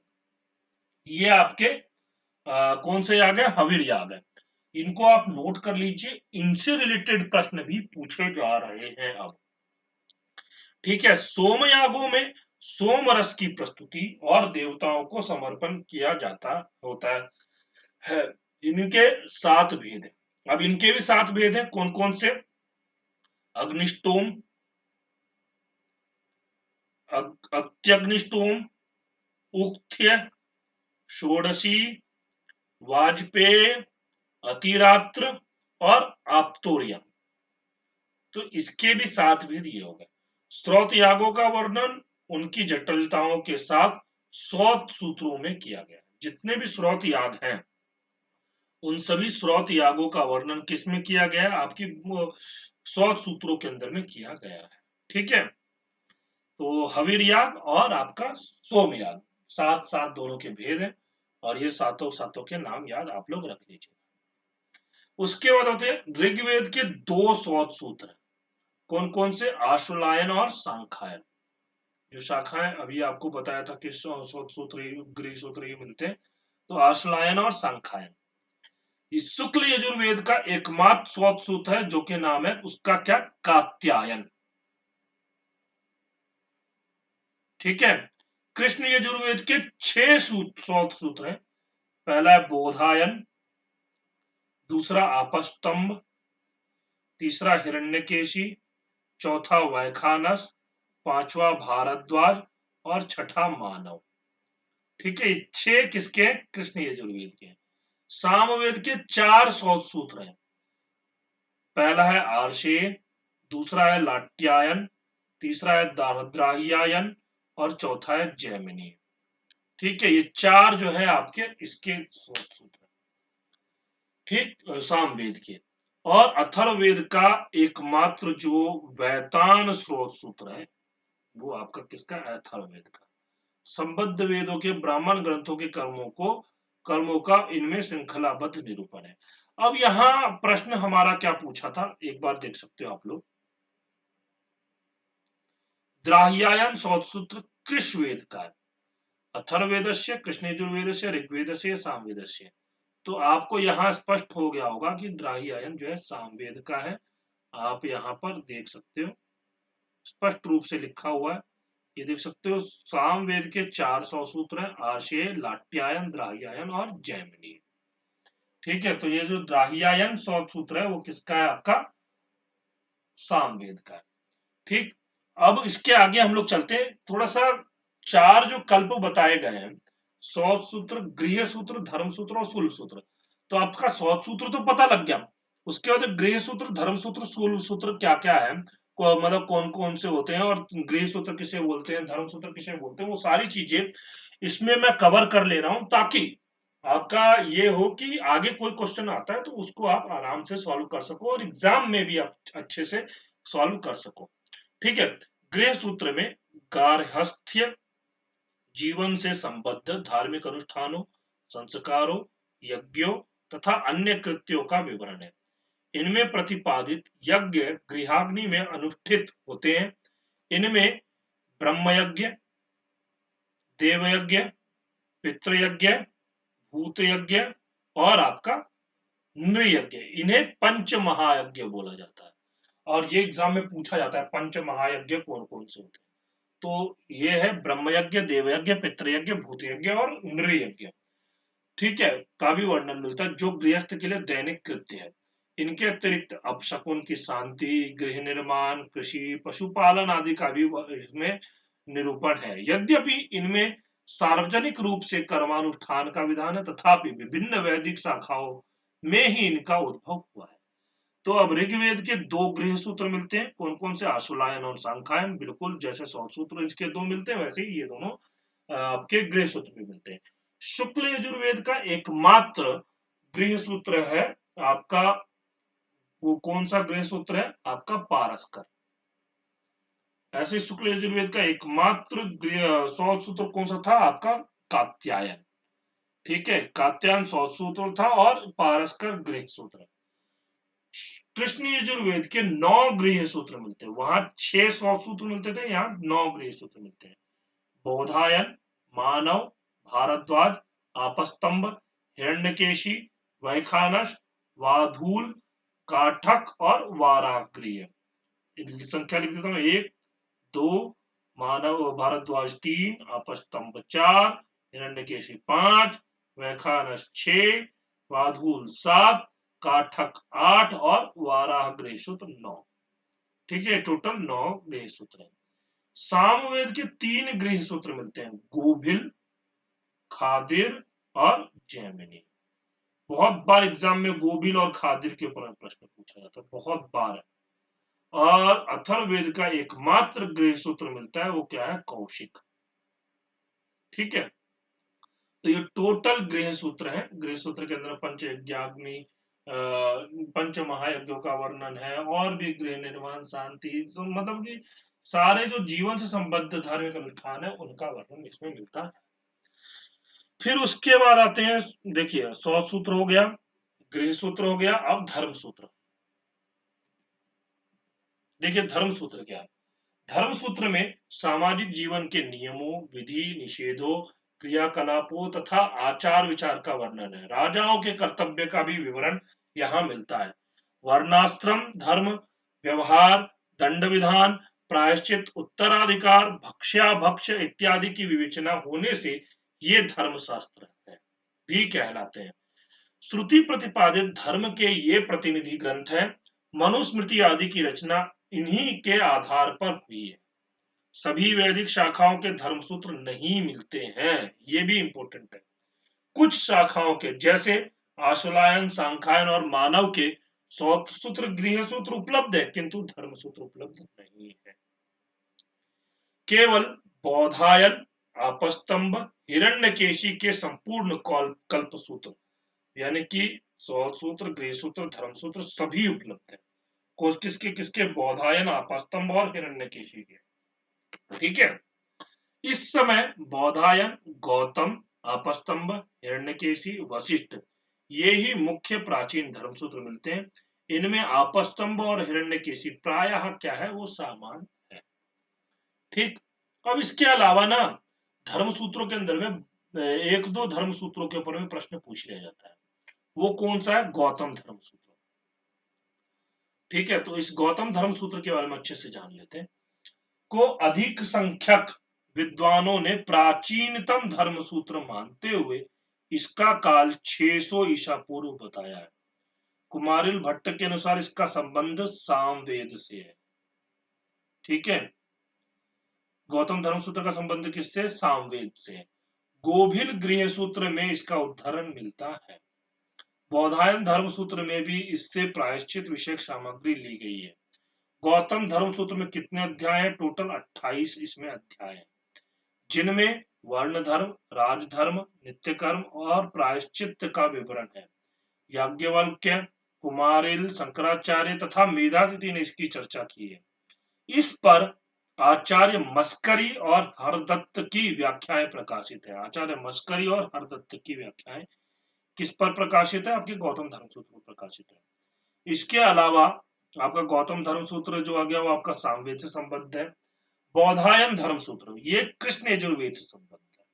ये आपके कौन से याग है? हवीर याग है। इनको आप नोट कर लीजिए, इनसे रिलेटेड प्रश्न भी पूछे जा रहे हैं अब। ठीक है, सोम यागों में सोम रस की प्रस्तुति और देवताओं को समर्पण किया जाता होता है। इनके 7 भेद हैं। अब इनके भी 7 भेद हैं, कौन कौन से? अग्निष्टोम, अत्यग्निष्टोम, उक्थ्य, षोडशी, वाजपेय, अतिरात्र और आप्तोरियम। तो इसके भी 7 भेद ये हो गए। स्रोत यागों का वर्णन उनकी जटिलताओं के साथ 100 सूत्रों में किया गया। जितने भी स्रोत याग हैं उन सभी स्रोत यागों का वर्णन किसमें किया गया? आपकी 100 सूत्रों के अंदर में किया गया है। ठीक है, तो हवीर याग और आपका सोम याग, 7 7 दोनों के भेद हैं और ये सातों सातों के नाम याद आप लोग रख लीजिए। उसके बाद होते हैं ऋग्वेद के 2 सौत सूत्र। कौन कौन से? आश्वलायन और सांखायन। जो शाखाएं अभी आपको बताया था कि सूत्र, गृह सूत्र ये मिलते हैं। तो आश्वलायन और सांखायन। इस शुक्ल यजुर्वेद का एकमात्र सौत सूत्र है जो कि नाम है उसका क्या? कात्यायन। ठीक है, कृष्ण यजुर्वेद के 6 सौत सूत्र हैं। पहला है बोधायन, दूसरा आपस्तंभ, तीसरा हिरण्यकेशी, चौथा वैखानस, पांचवा भारद्वाज और छठा मानव। ठीक है, 6 किसके हैं? कृष्ण यजुर्वेद के। सामवेद के 4 सूत्र हैं। पहला है आर्षेय, दूसरा है लाट्यायन, तीसरा है दारद्राहियायन और चौथा है जैमिनी। ठीक है, ये 4 जो है आपके इसके सूत्र। ठीक, सामवेद के। और अथर्ववेद का एकमात्र जो वैतान स्रोत सूत्र है वो आपका किसका? अथर्ववेद का। संबद्ध वेदों के ब्राह्मण ग्रंथों के कर्मों का इनमें श्रृंखलाबद्ध निरूपण है। अब यहां प्रश्न हमारा क्या पूछा था, एक बार देख सकते हो आप लोग। द्राहियायन सूत्र कृष वेद का है, अथर्ववेदस्य, कृष्ण यजुर्वेदस्य, ऋग्वेदस्य, सामवेदस्य। तो आपको यहां स्पष्ट हो गया होगा कि द्राहियायन जो है सामवेद का है। आप यहां पर देख सकते हो स्पष्ट रूप से लिखा हुआ है ये देख सकते हो सामवेद के 400 सूत्र हैं, आशय, लाट्यायन, द्राह्यायन और जैमिनी। ठीक है, तो ये जो द्राह्यायन 100 सूत्र है वो किसका है? आपका सामवेद का है। ठीक, अब इसके आगे हम लोग चलते हैं थोड़ा सा। चार जो कल्प बताए गए हैं, सौत सूत्र, गृह सूत्र, धर्म सूत्र और शूल सूत्र। तो आपका सौत सूत्र तो पता लग गया, उसके बाद गृह सूत्र, धर्म सूत्र, शूल सूत्र क्या क्या है, मतलब कौन कौन से होते हैं, और गृह सूत्र किसे बोलते हैं, धर्म सूत्र किसे बोलते हैं, वो सारी चीजें इसमें मैं कवर कर ले रहा हूं, ताकि आपका ये हो कि आगे कोई क्वेश्चन आता है तो उसको आप आराम से सॉल्व कर सको और एग्जाम में भी आप अच्छे से सॉल्व कर सको। ठीक है, गृह सूत्र में गार्हस्थ्य जीवन से संबद्ध धार्मिक अनुष्ठानों, संस्कारों, यज्ञों तथा अन्य कृत्यों का विवरण है। इनमें प्रतिपादित यज्ञ गृहाग्नि में अनुष्ठित होते हैं। इनमें ब्रह्मयज्ञ, देवयज्ञ, पितृयज्ञ, भूतयज्ञ और आपका नृयज्ञ, इन्हें पंच महायज्ञ बोला जाता है। और ये एग्जाम में पूछा जाता है पंच महायज्ञ कौन कौन से होते हैं। तो ये है ब्रह्मयज्ञ, देवयज्ञ, पितृयज्ञ, भूतयज्ञ और नृयज्ञ। ठीक है, का भी वर्णन मिलता है जो गृहस्थ के लिए दैनिक कृत्य है। इनके अतिरिक्त अपशकुन की शांति, गृह निर्माण, कृषि, पशुपालन आदि का भी इसमें निरूपण है। यद्यपि इनमें सार्वजनिक रूप से कर्मानुष्ठान का विधान है, तथापि विभिन्न वैदिक शाखाओं में ही इनका उद्भव हुआ है। तो अब ऋग्वेद के दो गृह सूत्र मिलते हैं, कौन कौन से? आशुलायन और सांख्यायन। बिल्कुल जैसे 100 सूत्र इसके दो मिलते हैं, वैसे ही ये दोनों आपके गृह सूत्र भी मिलते हैं। शुक्ल यजुर्वेद का एकमात्र गृह सूत्र है आपका, वो कौन सा गृह सूत्र है? आपका पारस्कर। ऐसे शुक्ल यजुर्वेद का एकमात्र 100 सूत्र कौन सा था? आपका कात्यायन। ठीक है, कात्यायन 100 सूत्र था और पारस्कर गृह सूत्र। कृष्ण यजुर्वेद के 9 गृह सूत्र मिलते हैं, वहां 600 सूत्र मिलते थे, यहाँ 9 गृह सूत्र मिलते हैं। बोधायन, मानव, भारद्वाज, आपस्तंभ, हिरण्यकेशी, वैखानस, वाधूल, काठक और वाराग्रीय। संख्या लिख देता हूं, 1, 2, मानव भारद्वाज 3, आपस्तंभ 4, हिरण्यकेशी 5, वैखानस 6, वाधूल 7, काठक 8 और वाराह गृह सूत्र 9। ठीक है, टोटल 9 गृह सूत्र है। सामवेद के 3 गृह सूत्र मिलते हैं, गोभिल, खादिर और जैमिनी। बहुत बार एग्जाम में गोभिल और खादिर के ऊपर प्रश्न पूछा जाता है, बहुत बार है। और अथर्ववेद का एकमात्र गृह सूत्र मिलता है, वो क्या है? कौशिक। ठीक है, तो ये टोटल गृह सूत्र है। गृह सूत्र के अंदर पंच यज्ञाग्नि, पंच महायज्ञों का वर्णन है, और भी गृह निर्माण, शांति, मतलब कि सारे जो जीवन से संबद्ध धार्मिक अनुष्ठान है उनका वर्णन इसमें मिलता है। फिर उसके बाद आते हैं, देखिए 100 सूत्र हो गया, गृह सूत्र हो गया, अब धर्म सूत्र। देखिए धर्म सूत्र क्या है? धर्म सूत्र में सामाजिक जीवन के नियमों, विधि निषेधों, क्रियाकलापों तथा आचार विचार का वर्णन है। राजाओं के कर्तव्य का भी विवरण यहाँ मिलता है। वर्णाश्रम धर्म, व्यवहार, दंड विधान, प्रायश्चित, उत्तराधिकार, भक्ष्याभक्ष इत्यादि की विवेचना होने से ये धर्म शास्त्र है भी कहलाते हैं। श्रुति प्रतिपादित धर्म के ये प्रतिनिधि ग्रंथ है। मनुस्मृति आदि की रचना इन्हीं के आधार पर हुई है। सभी वैदिक शाखाओं के धर्मसूत्र नहीं मिलते हैं, ये भी इंपॉर्टेंट है। कुछ शाखाओं के जैसे आशुलायन, सांख्यायन और मानव के सौत सूत्र, गृह सूत्र उपलब्ध है, किंतु धर्मसूत्र उपलब्ध नहीं है। केवल बौधायन, आपस्तंभ, हिरण्यकेशी के संपूर्ण कल्प सूत्र, यानी कि सौत सूत्र, गृह सूत्र, धर्म सूत्र सभी उपलब्ध है। किसके किसके? बौधायन, आपस्तंभ और हिरण्यकेशी के। ठीक है, इस समय बौधायन, गौतम, आपस्तंभ, हिरण्यकेशी, वशिष्ठ, ये ही मुख्य प्राचीन धर्मसूत्र मिलते हैं। इनमें आपस्तंभ और हिरण्यकेशी प्रायः क्या है? वो समान है। ठीक, अब इसके अलावा ना धर्मसूत्रों के अंदर में एक दो धर्मसूत्रों के ऊपर में प्रश्न पूछ लिया जाता है। वो कौन सा है? गौतम धर्मसूत्र। ठीक है, तो इस गौतम धर्मसूत्र के बारे में अच्छे से जान लेते हैं। को अधिक संख्यक विद्वानों ने प्राचीनतम धर्म सूत्र मानते हुए इसका काल 600 ईसा पूर्व बताया है। कुमारिल भट्ट के अनुसार इसका संबंध सामवेद से है। ठीक है, गौतम धर्म सूत्र का संबंध किससे? सामवेद से। गोभिल गृह सूत्र में इसका उदाहरण मिलता है। बौधायन धर्म सूत्र में भी इससे प्रायश्चित विषयक सामग्री ली गई है। गौतम धर्म सूत्र में कितने अध्याय हैं? टोटल 28 इसमें अध्याय हैं, जिनमें वर्ण धर्म, राजधर्म, नित्य कर्म और प्रायश्चित का विवरण है। याज्ञवल्क्य, कुमारिल, शंकराचार्य तथा मेधातिथि ने इसकी चर्चा की है। इस पर आचार्य मस्करी और हरदत्त की व्याख्याएं प्रकाशित है। आचार्य मस्करी और हरदत्त की व्याख्याएं किस पर प्रकाशित है? आपके गौतम धर्म सूत्र पर प्रकाशित है। इसके अलावा आपका गौतम धर्म सूत्र जो आ गया वो आपका सामवेद से संबद्ध है। बौधायन धर्म सूत्र ये कृष्ण यजुर्वेद से संबद्ध है।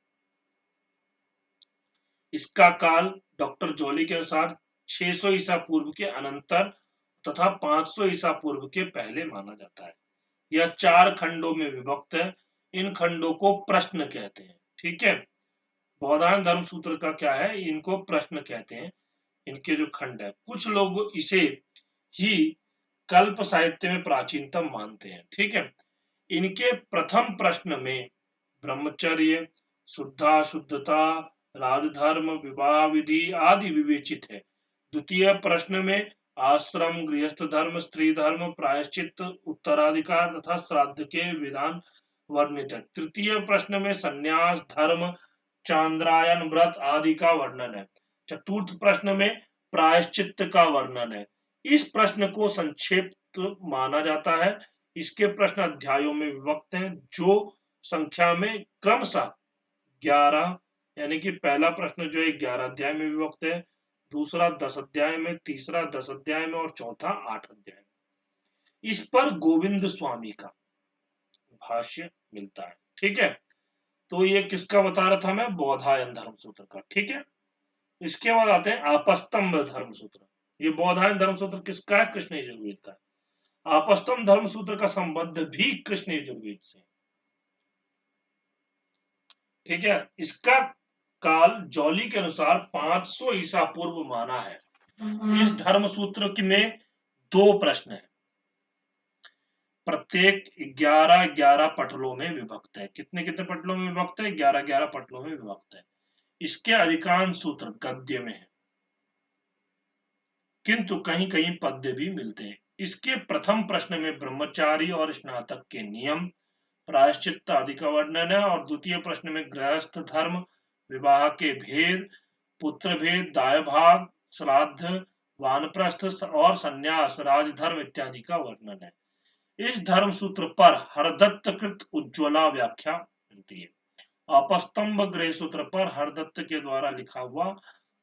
इसका काल डॉक्टर जॉली के अनुसार 600 ईसा पूर्व के अनंतर तथा 500 ईसा पूर्व के पहले माना जाता है। यह 4 खंडों में विभक्त है। इन खंडों को प्रश्न कहते हैं। ठीक है, बौधायन धर्म सूत्र का क्या है? इनको प्रश्न कहते हैं। इनके जो खंड है, कुछ लोग इसे ही कल्प साहित्य में प्राचीनतम मानते हैं। ठीक है, इनके प्रथम प्रश्न में ब्रह्मचर्य, शुद्धा शुद्धता, राजधर्म, विवाह विधि आदि विवेचित है। द्वितीय प्रश्न में आश्रम, गृहस्थ धर्म, स्त्री धर्म, प्रायश्चित, उत्तराधिकार तथा श्राद्ध के विधान वर्णित है। तृतीय प्रश्न में संन्यास, धर्म, चांद्रायन व्रत आदि का वर्णन है। चतुर्थ प्रश्न में प्रायश्चित का वर्णन है। इस प्रश्न को संक्षिप्त माना जाता है। इसके प्रश्न अध्यायों में विभक्त हैं, जो संख्या में क्रमशः 11, यानी कि पहला प्रश्न जो है 11 अध्याय में विभक्त है, दूसरा 10 अध्याय में, तीसरा 10 अध्याय में और चौथा 8 अध्याय में। इस पर गोविंद स्वामी का भाष्य मिलता है। ठीक है, तो ये किसका बता रहा था मैं? बौधायन धर्म सूत्र का। ठीक है, इसके बाद आते हैं आपस्तंभ धर्म सूत्र। ये बौधायन धर्म सूत्र किसका है? कृष्ण यजुर्वेद का है। आपस्तंभ धर्म सूत्र का संबंध भी कृष्ण यजुर्वेद से। ठीक है, इसका काल जॉली के अनुसार 500 ईसा पूर्व माना है। इस धर्म सूत्र में 2 प्रश्न है, प्रत्येक 11-11 पटलों में विभक्त है। कितने कितने पटलों में विभक्त है? 11-11 पटलों में विभक्त है। इसके अधिकांश सूत्र गद्य में है, किंतु कहीं कहीं पद्य भी मिलते हैं। इसके प्रथम प्रश्न में ब्रह्मचारी और स्नातक के नियम, प्रायश्चित आदि का वर्णन है, और द्वितीय प्रश्न में गृहस्थ धर्म, विवाह के भेद, पुत्र भेद, दाय भाग, श्राद्ध, वानप्रस्थ और संन्यास, राजधर्म इत्यादि का वर्णन है। इस धर्म सूत्र पर हरदत्त कृत उज्ज्वला व्याख्या मिलती है। आपस्तंभ गृह सूत्र पर हरदत्त के द्वारा लिखा हुआ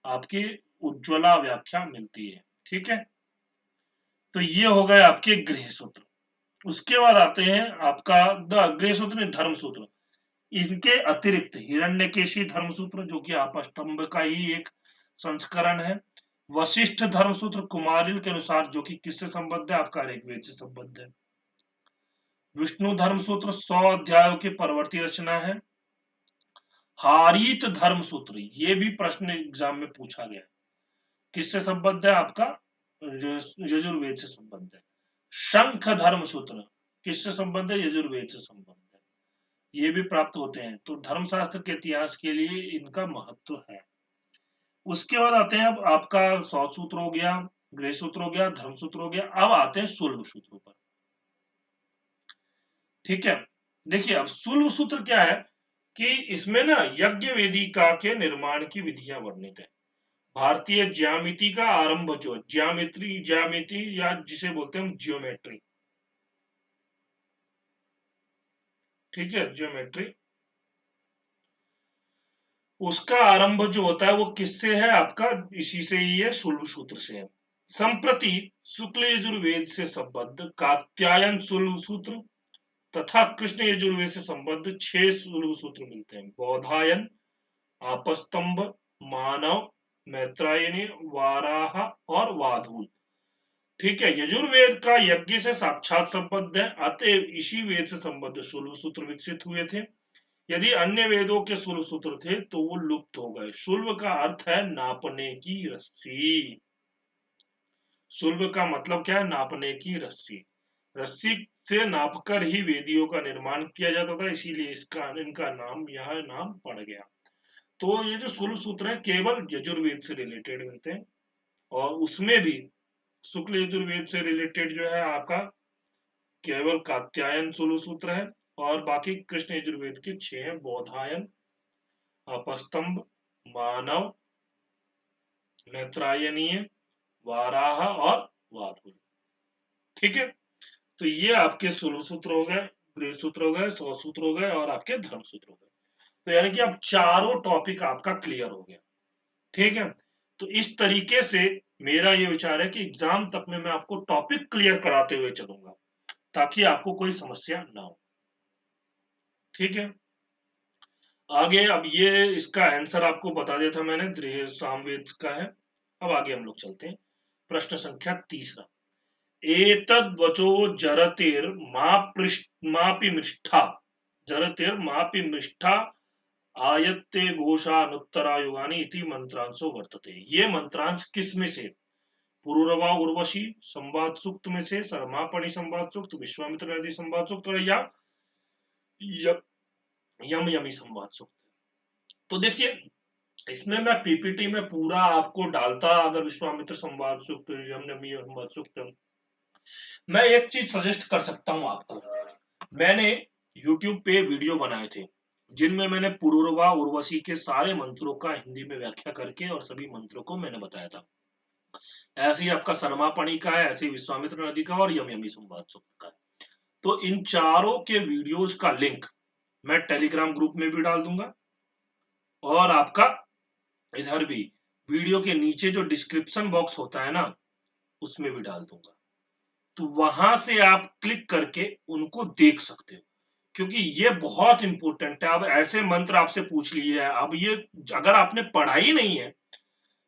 आपकी उज्ज्वला व्याख्या मिलती है। ठीक है, तो ये हो गए आपके गृह सूत्र। उसके बाद आते हैं आपका गृह सूत्र नहीं, धर्म सूत्र। इनके अतिरिक्त हिरण्यकेशी धर्म सूत्र जो कि आपस्तंभ का ही एक संस्करण है। वशिष्ठ धर्म सूत्र कुमारिल के अनुसार जो कि किससे संबद्ध है? आपका ऋग्वेद से संबद्ध है। विष्णु धर्म सूत्र 100 अध्यायों की परवर्ती रचना है। हारीत धर्म सूत्र ये भी प्रश्न एग्जाम में पूछा गया, किससे संबद्ध है? आपका यजुर्वेद से संबद्ध है। शंख धर्म सूत्र किससे संबद्ध है? यजुर्वेद से संबद्ध है। ये भी प्राप्त होते हैं, तो धर्मशास्त्र के इतिहास के लिए इनका महत्व है। उसके बाद आते हैं अब आपका 100 सूत्र हो गया, गृह सूत्र हो गया, धर्म सूत्र हो गया। अब आते हैं सुलभ सूत्रों पर। ठीक है, देखिए अब सुलभ सूत्र क्या है कि इसमें ना यज्ञ वेदिका के निर्माण की विधियां वर्णित है। भारतीय ज्यामिति का आरंभ जो ज्यामिति या जिसे बोलते हैं जियोमेट्री। ठीक है, ज्योमेट्री, उसका आरंभ जो होता है वो किससे है? आपका इसी से ही है, शुल्ब सूत्र से है। संप्रति शुक्ल यजुर्वेद से संबद्ध कात्यायन शुल्ब सूत्र तथा कृष्ण यजुर्वेद से संबद्ध 6 शुल्ब सूत्र मिलते हैं। बौधायन, आपस्तंभ, मानव, मैत्रायणी, वाराह और वाधूल। ठीक है, यजुर्वेद का यज्ञ से साक्षात संबद्ध है, अतएव इसी वेद से संबद्ध शुल्ब सूत्र विकसित हुए थे। यदि अन्य वेदों के शुल्ब सूत्र थे तो वो लुप्त हो गए। शुल्ब का अर्थ है नापने की रस्सी। शुल्ब का मतलब क्या है? नापने की रस्सी। रस्सी से नापकर ही वेदियों का निर्माण किया जाता था, इसीलिए इसका इनका नाम यह नाम पड़ गया। तो ये जो शुल्ब सूत्र है केवल यजुर्वेद से रिलेटेड मिलते हैं, और उसमें भी शुक्ल यजुर्वेद से रिलेटेड जो है आपका केवल कात्यायन शुल्ब सूत्र है, और बाकी कृष्ण यजुर्वेद के 6 हैं: बोधायन, अपस्तंभ, मानव, मैत्रायनीय, वाराह और वातुल। ठीक है, तो ये आपके शुल्ब सूत्र हो गए, गृह सूत्र हो गए, सौ सूत्र हो गए, और आपके धर्म सूत्र हो गए। तो यानी कि अब चारों टॉपिक आपका क्लियर हो गया। ठीक है, तो इस तरीके से मेरा ये विचार है कि एग्जाम तक में मैं आपको टॉपिक क्लियर कराते हुए चलूंगा, ताकि आपको कोई समस्या ना हो। ठीक है, आगे अब ये इसका आंसर आपको बता दिया था मैंने, गृह सामवेद का है। अब आगे हम लोग चलते हैं, प्रश्न संख्या तीसरा। एतद् वचो जरतेर मापि मृष्ठा, जरतेर मापि मृष्ठा आयत्ते घोषानुत्तरायुगानि इति मंत्रांशो वर्तते। ये मंत्रांश किस में से? पुरूरवा उर्वशी संवाद सूक्त में से, सरमापणि संवाद सूक्त, विश्वामित्र नदी संवाद सूक्त, या यम यमी संवाद सूक्त। तो देखिए, इसमें मैं पीपीटी में पूरा आपको डालता अगर विश्वामित्र संवाद सूक्त, यम यमी संवाद सूक्त। मैं एक चीज सजेस्ट कर सकता हूं आपको, मैंने YouTube पे वीडियो बनाए थे जिनमें मैंने पुरूरवा उर्वशी के सारे मंत्रों का हिंदी में व्याख्या करके और सभी मंत्रों को मैंने बताया था। ऐसे ही आपका सरमापणि का है, ऐसे ही विश्वामित्र नदी का और यम यमी संवाद सूक्त का है। तो इन चारों के वीडियोस का लिंक मैं टेलीग्राम ग्रुप में भी डाल दूंगा, और आपका इधर भी वीडियो के नीचे जो डिस्क्रिप्शन बॉक्स होता है ना, उसमें भी डाल दूंगा। तो वहां से आप क्लिक करके उनको देख सकते हो, क्योंकि ये बहुत इंपॉर्टेंट है। अब ऐसे मंत्र आपसे पूछ लिए है, अब ये अगर आपने पढ़ाई नहीं है,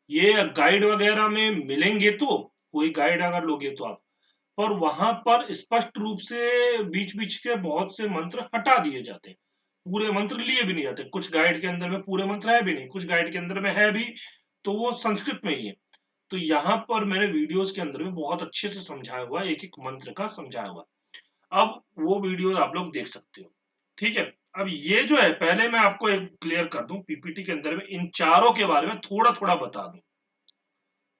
ये गाइड वगैरह में मिलेंगे, तो कोई गाइड अगर लोगे तो आप, पर वहां पर स्पष्ट रूप से बीच बीच के बहुत से मंत्र हटा दिए जाते हैं, पूरे मंत्र लिए भी नहीं जाते। कुछ गाइड के अंदर में पूरे मंत्र है भी नहीं, कुछ गाइड के अंदर में है भी तो वो संस्कृत में ही है। तो यहाँ पर मैंने वीडियोस के अंदर में बहुत अच्छे से समझाया हुआ है, एक एक मंत्र का समझाया हुआ है। अब वो वीडियो आप लोग देख सकते हो। ठीक है, अब ये जो है, पहले मैं आपको एक क्लियर कर दूं, पीपीटी के अंदर में इन चारों के बारे में थोड़ा थोड़ा बता दूं,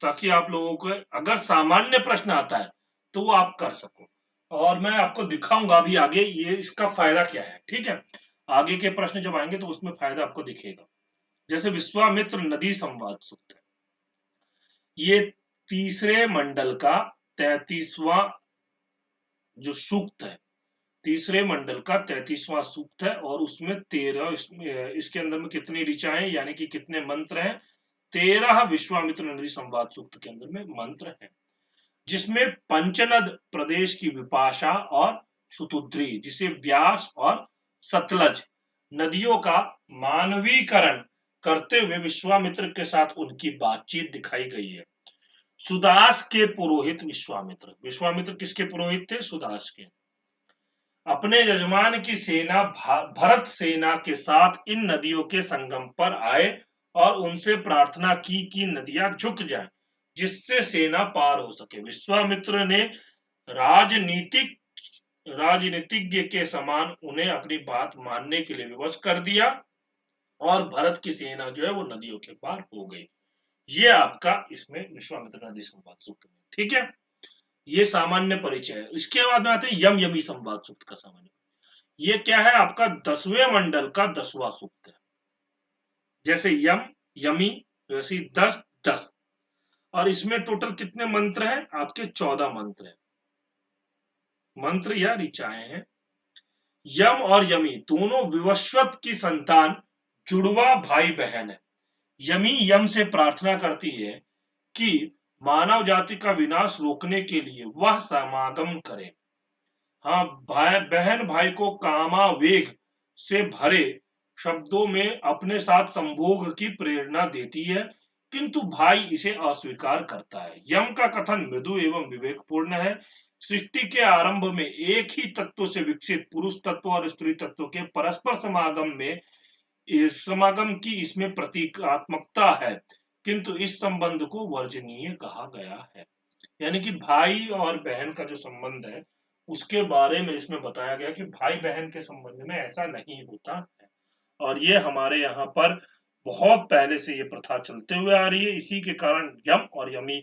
ताकि आप लोगों को अगर सामान्य प्रश्न आता है तो वो आप कर सको, और मैं आपको दिखाऊंगा भी आगे ये इसका फायदा क्या है। ठीक है, आगे के प्रश्न जब आएंगे तो उसमें फायदा आपको दिखेगा। जैसे विश्वामित्र नदी संवाद सूक्त है, ये तीसरे मंडल का 33वां जो सूक्त है, तीसरे मंडल का 33वां सूक्त है, और उसमें 13 इसके अंदर में कितनी ऋचाएं यानी कि कितने मंत्र हैं? 13 विश्वामित्र नदी संवाद सूक्त के अंदर में मंत्र हैं, जिसमें पंचनद प्रदेश की विपाशा और शुतुद्री, जिसे व्यास और सतलज नदियों का मानवीकरण करते हुए विश्वामित्र के साथ उनकी बातचीत दिखाई गई है। सुदास के पुरोहित विश्वामित्र, विश्वामित्र किसके पुरोहित थे? सुदास के। अपने यजमान की सेना भरत सेना के साथ इन नदियों के संगम पर आए और उनसे प्रार्थना की कि नदियां झुक जाएं, जिससे सेना पार हो सके। विश्वामित्र ने राजनीतिक राजनीतिज्ञ के समान उन्हें अपनी बात मानने के लिए विवश कर दिया, और भरत की सेना जो है वो नदियों के पार हो गई। ये आपका इसमें विश्वामित्र नदी संवाद सूक्त में। ठीक है, ये सामान्य परिचय है। इसके बाद में आते हैं यम यमी संवाद सूक्त का सामान्य। ये क्या है? आपका 10वें मंडल का 10वां सूक्त है। जैसे यम यमी वैसे 10 10, और इसमें टोटल कितने मंत्र हैं? आपके 14 मंत्र हैं, मंत्र या ऋचाएं हैं। यम और यमी दोनों विवस्वत की संतान जुड़वा भाई बहन है। यमी यम से प्रार्थना करती है कि मानव जाति का विनाश रोकने के लिए वह समागम करे। हाँ, भाई बहन भाई को कामावेग से भरे शब्दों में अपने साथ संभोग की प्रेरणा देती है, किंतु भाई इसे अस्वीकार करता है। यम का कथन मृदु एवं विवेकपूर्ण है सृष्टि के आरंभ में एक ही तत्व से विकसित पुरुष तत्व और स्त्री तत्व के परस्पर समागम में इस समागम की इसमें प्रतीकात्मकता है, किंतु इस संबंध को वर्जनीय कहा गया है। यानी कि भाई और बहन का जो संबंध है उसके बारे में इसमें बताया गया कि भाई बहन के संबंध में ऐसा नहीं होता है। और ये हमारे यहाँ पर बहुत पहले से ये प्रथा चलते हुए आ रही है। इसी के कारण यम और यमी,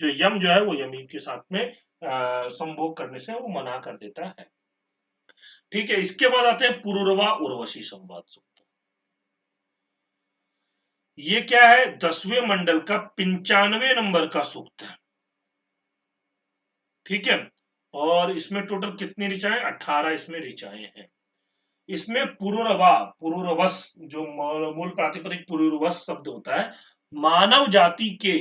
जो यम जो है वो यमी के साथ में संभोग करने से वो मना कर देता है। ठीक है, इसके बाद आते हैं पुरुरवा उर्वशी संवाद सूक्त। ये क्या है? 10वें मंडल का 95 नंबर का सूक्त है। ठीक है, और इसमें टोटल कितनी ऋचाएं? 18 इसमें ऋचाएं हैं। इसमें पुरुरवा, पुरुरवस, जो मूल प्रातिपदिक पुरुरवस शब्द होता है, मानव जाति के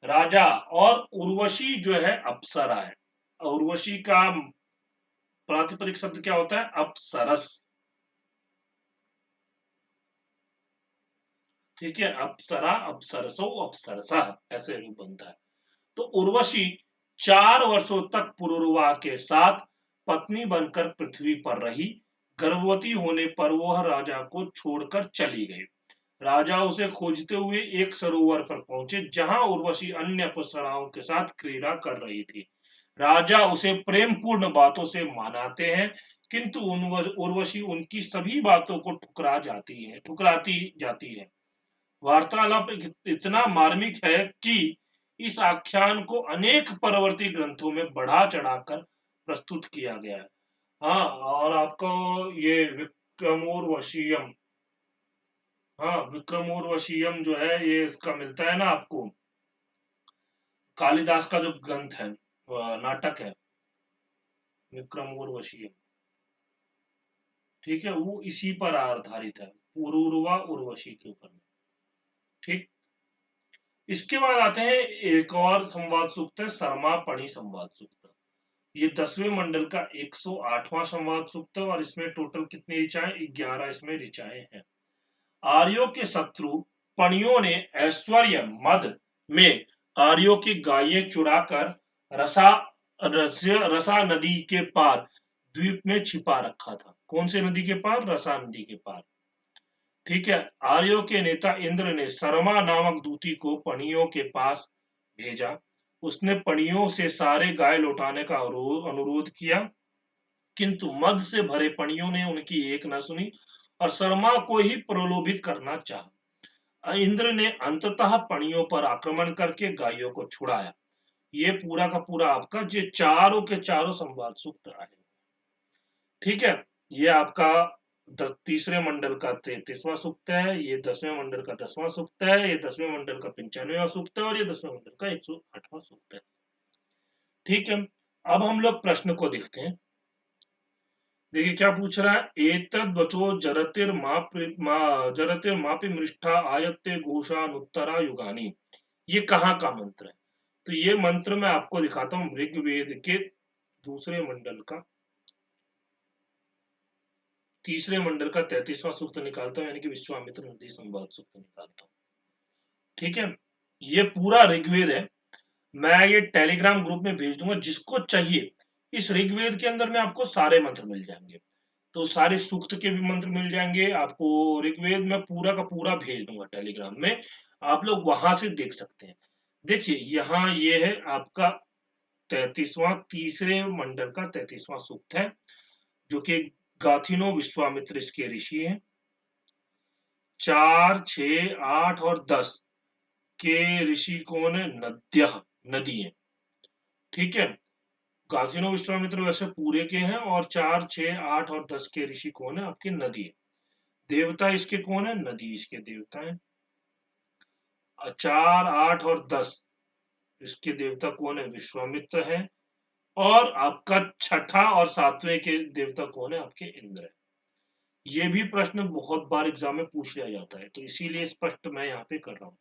राजा, और उर्वशी जो है अप्सरा है। उर्वशी का प्रातिपदिक शब्द क्या होता है? अप्सरस। ठीक है, अप्सरा, अप्सरसो, अप्सरसा, ऐसे रूप बनता है। तो उर्वशी 4 वर्षों तक पुरुरवा के साथ पत्नी बनकर पृथ्वी पर रही। गर्भवती होने पर वह राजा को छोड़कर चली गई। राजा उसे खोजते हुए एक सरोवर पर पहुंचे जहां उर्वशी अन्य अप्सराओं के साथ क्रीड़ा कर रही थी। राजा उसे प्रेम पूर्ण बातों से मनाते हैं, किंतु उर्वशी उनकी सभी बातों को ठुकराती जाती है। वार्तालाप इतना मार्मिक है कि इस आख्यान को अनेक परवर्ती ग्रंथों में बढ़ा चढ़ाकर प्रस्तुत किया गया है। हाँ, और आपको ये विक्रमोर्वशीयम, हाँ विक्रमोर्वशीयम जो है ये इसका मिलता है ना आपको, कालिदास का जो ग्रंथ है, नाटक है विक्रमोर्वशीयम। ठीक है, वो इसी पर आधारित है, पुरूरवा उर्वशी के ऊपर में। ठीक, इसके बाद आते हैं एक और संवाद सूक्त है, शर्मा पणि संवाद सूक्त। ये 10वें मंडल का 108वां संवाद सूक्त है, और इसमें टोटल कितनी ऋचाएं? 11 इसमें ऋचाएं हैं। आर्यों के शत्रु पणियों ने ऐश्वर्य मद में आर्यों की गायें चुराकर रसा रसा नदी के पार द्वीप में छिपा रखा था। कौन से नदी के पार? रसा नदी के पार। ठीक है, आर्यों के नेता इंद्र ने शर्मा नामक दूती को पणियों के पास भेजा। उसने पणियों से सारे गाय लौटाने का अनुरोध किया, किंतु मद से भरे पणियों ने उनकी एक न सुनी और शर्मा को ही प्रलोभित करना चाहा। इंद्र ने अंततः पणियों पर आक्रमण करके गायों को छुड़ाया। ये पूरा का पूरा आपका जो चारों के चारों संवाद सूक्त आए। ठीक है, ये आपका तीसरे मंडल का 33वां सूक्त है, ये 10वें मंडल का 10वां सूक्त है, ये 10वें मंडल का 95वां सूक्त है, और ये 10वें मंडल का 108वां सूक्त है। ठीक है, अब हम लोग प्रश्न को देखते हैं। देखिए क्या पूछ रहा है? एतद वचो जरतिर मापि मृष्ठा आयत्ते घोषानुत्तरा युगानी। ये कहाँ का मंत्र है? तो ये मंत्र मैं आपको दिखाता हूँ ऋग्वेद के दूसरे मंडल का, तीसरे मंडल का 33वां सूक्त निकालता हूं, यानी कि विश्वामित्र नदी संवाद सूक्त निकालता हूं। ठीक है, ये पूरा ऋग्वेद है। मैं ये टेलीग्राम ग्रुप में भेज दूंगा, जिसको चाहिए। इस ऋग्वेद के अंदर में आपको सारे मंत्र मिल जाएंगे, तो सारे सूक्त के भी मंत्र मिल जाएंगे आपको। ऋग्वेद में पूरा का पूरा भेज दूंगा टेलीग्राम में, आप लोग वहां से देख सकते हैं। देखिए यहाँ ये है आपका 33वां, तीसरे मंडल का 33वां सूक्त है, जो कि गाथिनो विश्वामित्र इसके ऋषि हैं। 4, 6, 8 और 10 के ऋषि कौन है? नद्य, नदी है। ठीक है, गाथिनो विश्वामित्र वैसे पूरे के हैं, और 4, 6, 8 और 10 के ऋषि कौन है? आपके नदी है। देवता इसके कौन है? नदी इसके देवता है। 4, 8 और 10 इसके देवता कौन है? विश्वामित्र है। और आपका छठा और सातवें के देवता कौन है? आपके इंद्र है। ये भी प्रश्न बहुत बार एग्जाम में पूछ लिया जाता है, तो इसीलिए स्पष्ट मैं यहाँ पे कर रहा हूँ।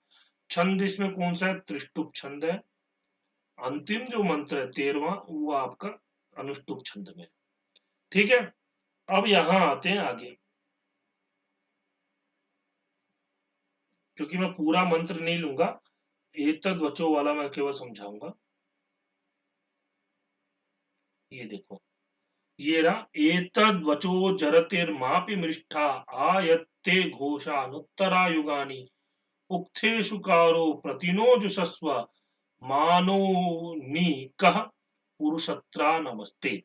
छंद इसमें कौन सा है? त्रिष्टुप छंद है। अंतिम जो मंत्र है 13वां, वो आपका अनुष्टुप छंद में। ठीक है, अब यहां आते हैं आगे, क्योंकि मैं पूरा मंत्र नहीं लूंगा, एक तक वचो वाला मैं केवल समझाऊंगा। ये देखो, ये रहा, एतद् वचो जरतिर्मापि मृष्ठा आयत्ते घोषानुत्तरा युगानि उक्थेषु कारो प्रतिनोजुषस्व मानोनीकः पुरुषत्रा नमस्ते।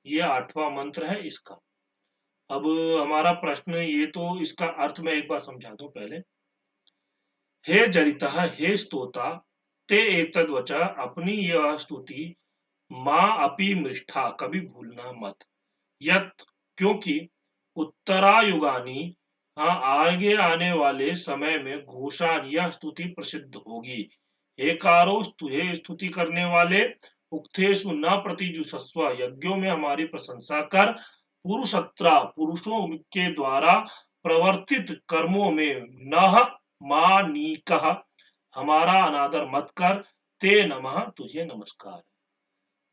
ये 8वां मंत्र है इसका। अब हमारा प्रश्न, ये तो इसका अर्थ मैं एक बार समझा दूं पहले। हे जरितः, हे स्तोता, ते एतद्वच, अपनी यह स्तुति, माँ अपि मृष्ठा, कभी भूलना मत, यत, क्योंकि, उत्तरायुगानी, हाँ आगे आने वाले समय में, घोषान, यह स्तुति प्रसिद्ध होगी। हे कारो, तुझे स्तुति करने वाले, उक्थेषु न प्रतिजुषस्व, यज्ञों में हमारी प्रशंसा कर, पुरुषत्रा, पुरुषों के द्वारा प्रवर्तित कर्मों में, न मानीकः, हमारा अनादर मत कर, ते नमः, तुझे नमस्कार।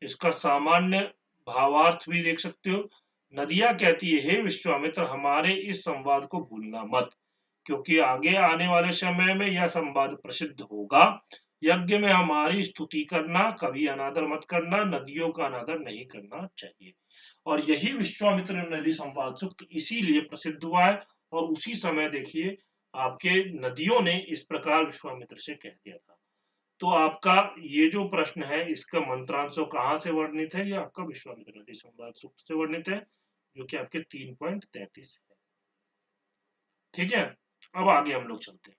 इसका सामान्य भावार्थ भी देख सकते हो। नदिया कहती है, हे विश्वामित्र, हमारे इस संवाद को भूलना मत, क्योंकि आगे आने वाले समय में यह संवाद प्रसिद्ध होगा। यज्ञ में हमारी स्तुति करना, कभी अनादर मत करना, नदियों का अनादर नहीं करना चाहिए। और यही विश्वामित्र नदी संवाद सूक्त इसीलिए प्रसिद्ध हुआ है। और उसी समय देखिए, आपके नदियों ने इस प्रकार विश्वामित्र से कह दिया था। तो आपका ये जो प्रश्न है, इसका मंत्रांश कहाँ से वर्णित है? ये आपका विश्वामित्र नदी संवाद सूक्त से वर्णित है, जो कि आपके 3.33 है। ठीक है, अब आगे हम लोग चलते हैं।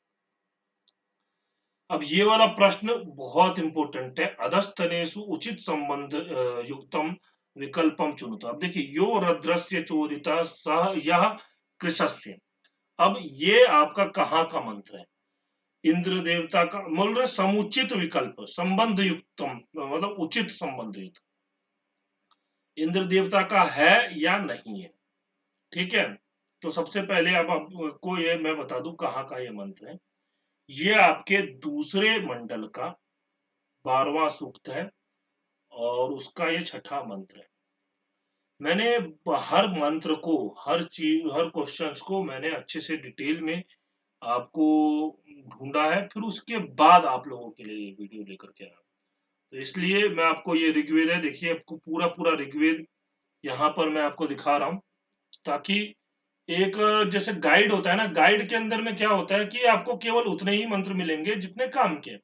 अब ये वाला प्रश्न बहुत इंपॉर्टेंट है। अधस्तनेषु उचित संबंध युक्तम विकल्पम चुनता। अब देखिए, यो रद्रस्य चोदिता सह यह कृशस्य। अब ये आपका कहाँ का मंत्र है? इंद्र देवता का, बोल रहे समुचित विकल्प, संबंध युक्तम, मतलब उचित संबंध युक्त, इंद्र देवता का है या नहीं है। ठीक है, तो सबसे पहले अब आपको ये मैं बता दूं कहाँ का ये मंत्र है। ये आपके दूसरे मंडल का 12वां सूक्त है, और उसका ये 6ठा मंत्र है। मैंने हर मंत्र को, हर चीज, हर क्वेश्चंस को मैंने अच्छे से डिटेल में आपको ढूंढा है, फिर उसके बाद आप लोगों के लिए ये वीडियो लेकर के आया। तो इसलिए मैं आपको, ये ऋग्वेद है, देखिए आपको पूरा पूरा ऋग्वेद यहाँ पर मैं आपको दिखा रहा हूँ, ताकि एक जैसे गाइड होता है ना, गाइड के अंदर में क्या होता है कि आपको केवल उतने ही मंत्र मिलेंगे जितने काम के,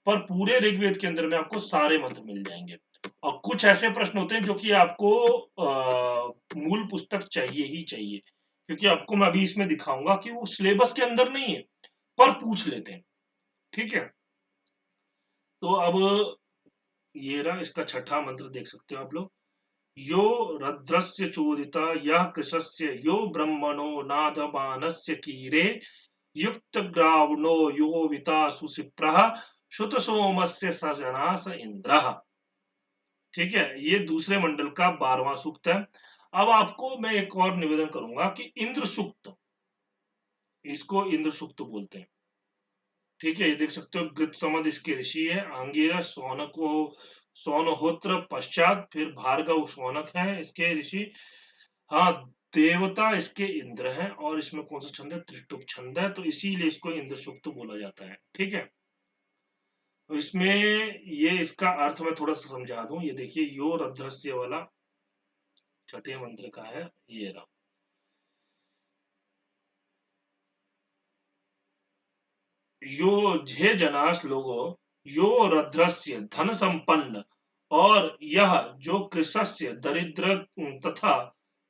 पर पूरे ऋग्वेद के अंदर में आपको सारे मंत्र मिल जाएंगे। और कुछ ऐसे प्रश्न होते हैं जो कि आपको मूल पुस्तक चाहिए ही चाहिए, क्योंकि आपको मैं अभी इसमें दिखाऊंगा कि वो सिलेबस के अंदर नहीं है, पर पूछ लेते हैं। ठीक है, तो अब ये रहा इसका 6ठा मंत्र, देख सकते हो आप लोग। यो रद्रस्य चोदिता यह कृशस्य, यो ब्रह्मणो नादमानस्य कीरे, युक्त ग्रावणो यो विता सुसिप्रः, श्रुत सोमस्य सजनास इंद्रः। ठीक है, ये दूसरे मंडल का 12वां सूक्त है। अब आपको मैं एक और निवेदन करूंगा कि इंद्र सूक्त, इसको इंद्र सूक्त बोलते हैं। ठीक है, ये देख सकते हो, गृत्समद इसके ऋषि है, आंगिरस सौनको, सौनहोत्र पश्चात, फिर भार्गव शौनक है इसके ऋषि। हाँ, देवता इसके इंद्र हैं, और इसमें कौन सा छंद है? त्रिष्टुप छंद है, तो इसीलिए इसको इंद्र सूक्त बोला जाता है। ठीक है, तो इसमें ये इसका अर्थ मैं थोड़ा सा समझा दूं। ये देखिए, यो रध्रस्य वाला 6ठे मंत्र का है, ये रहा। यो जे जनास लोगो, यो रध्रस्य धन संपन्न, और यह जो कृशस्य दरिद्र, तथा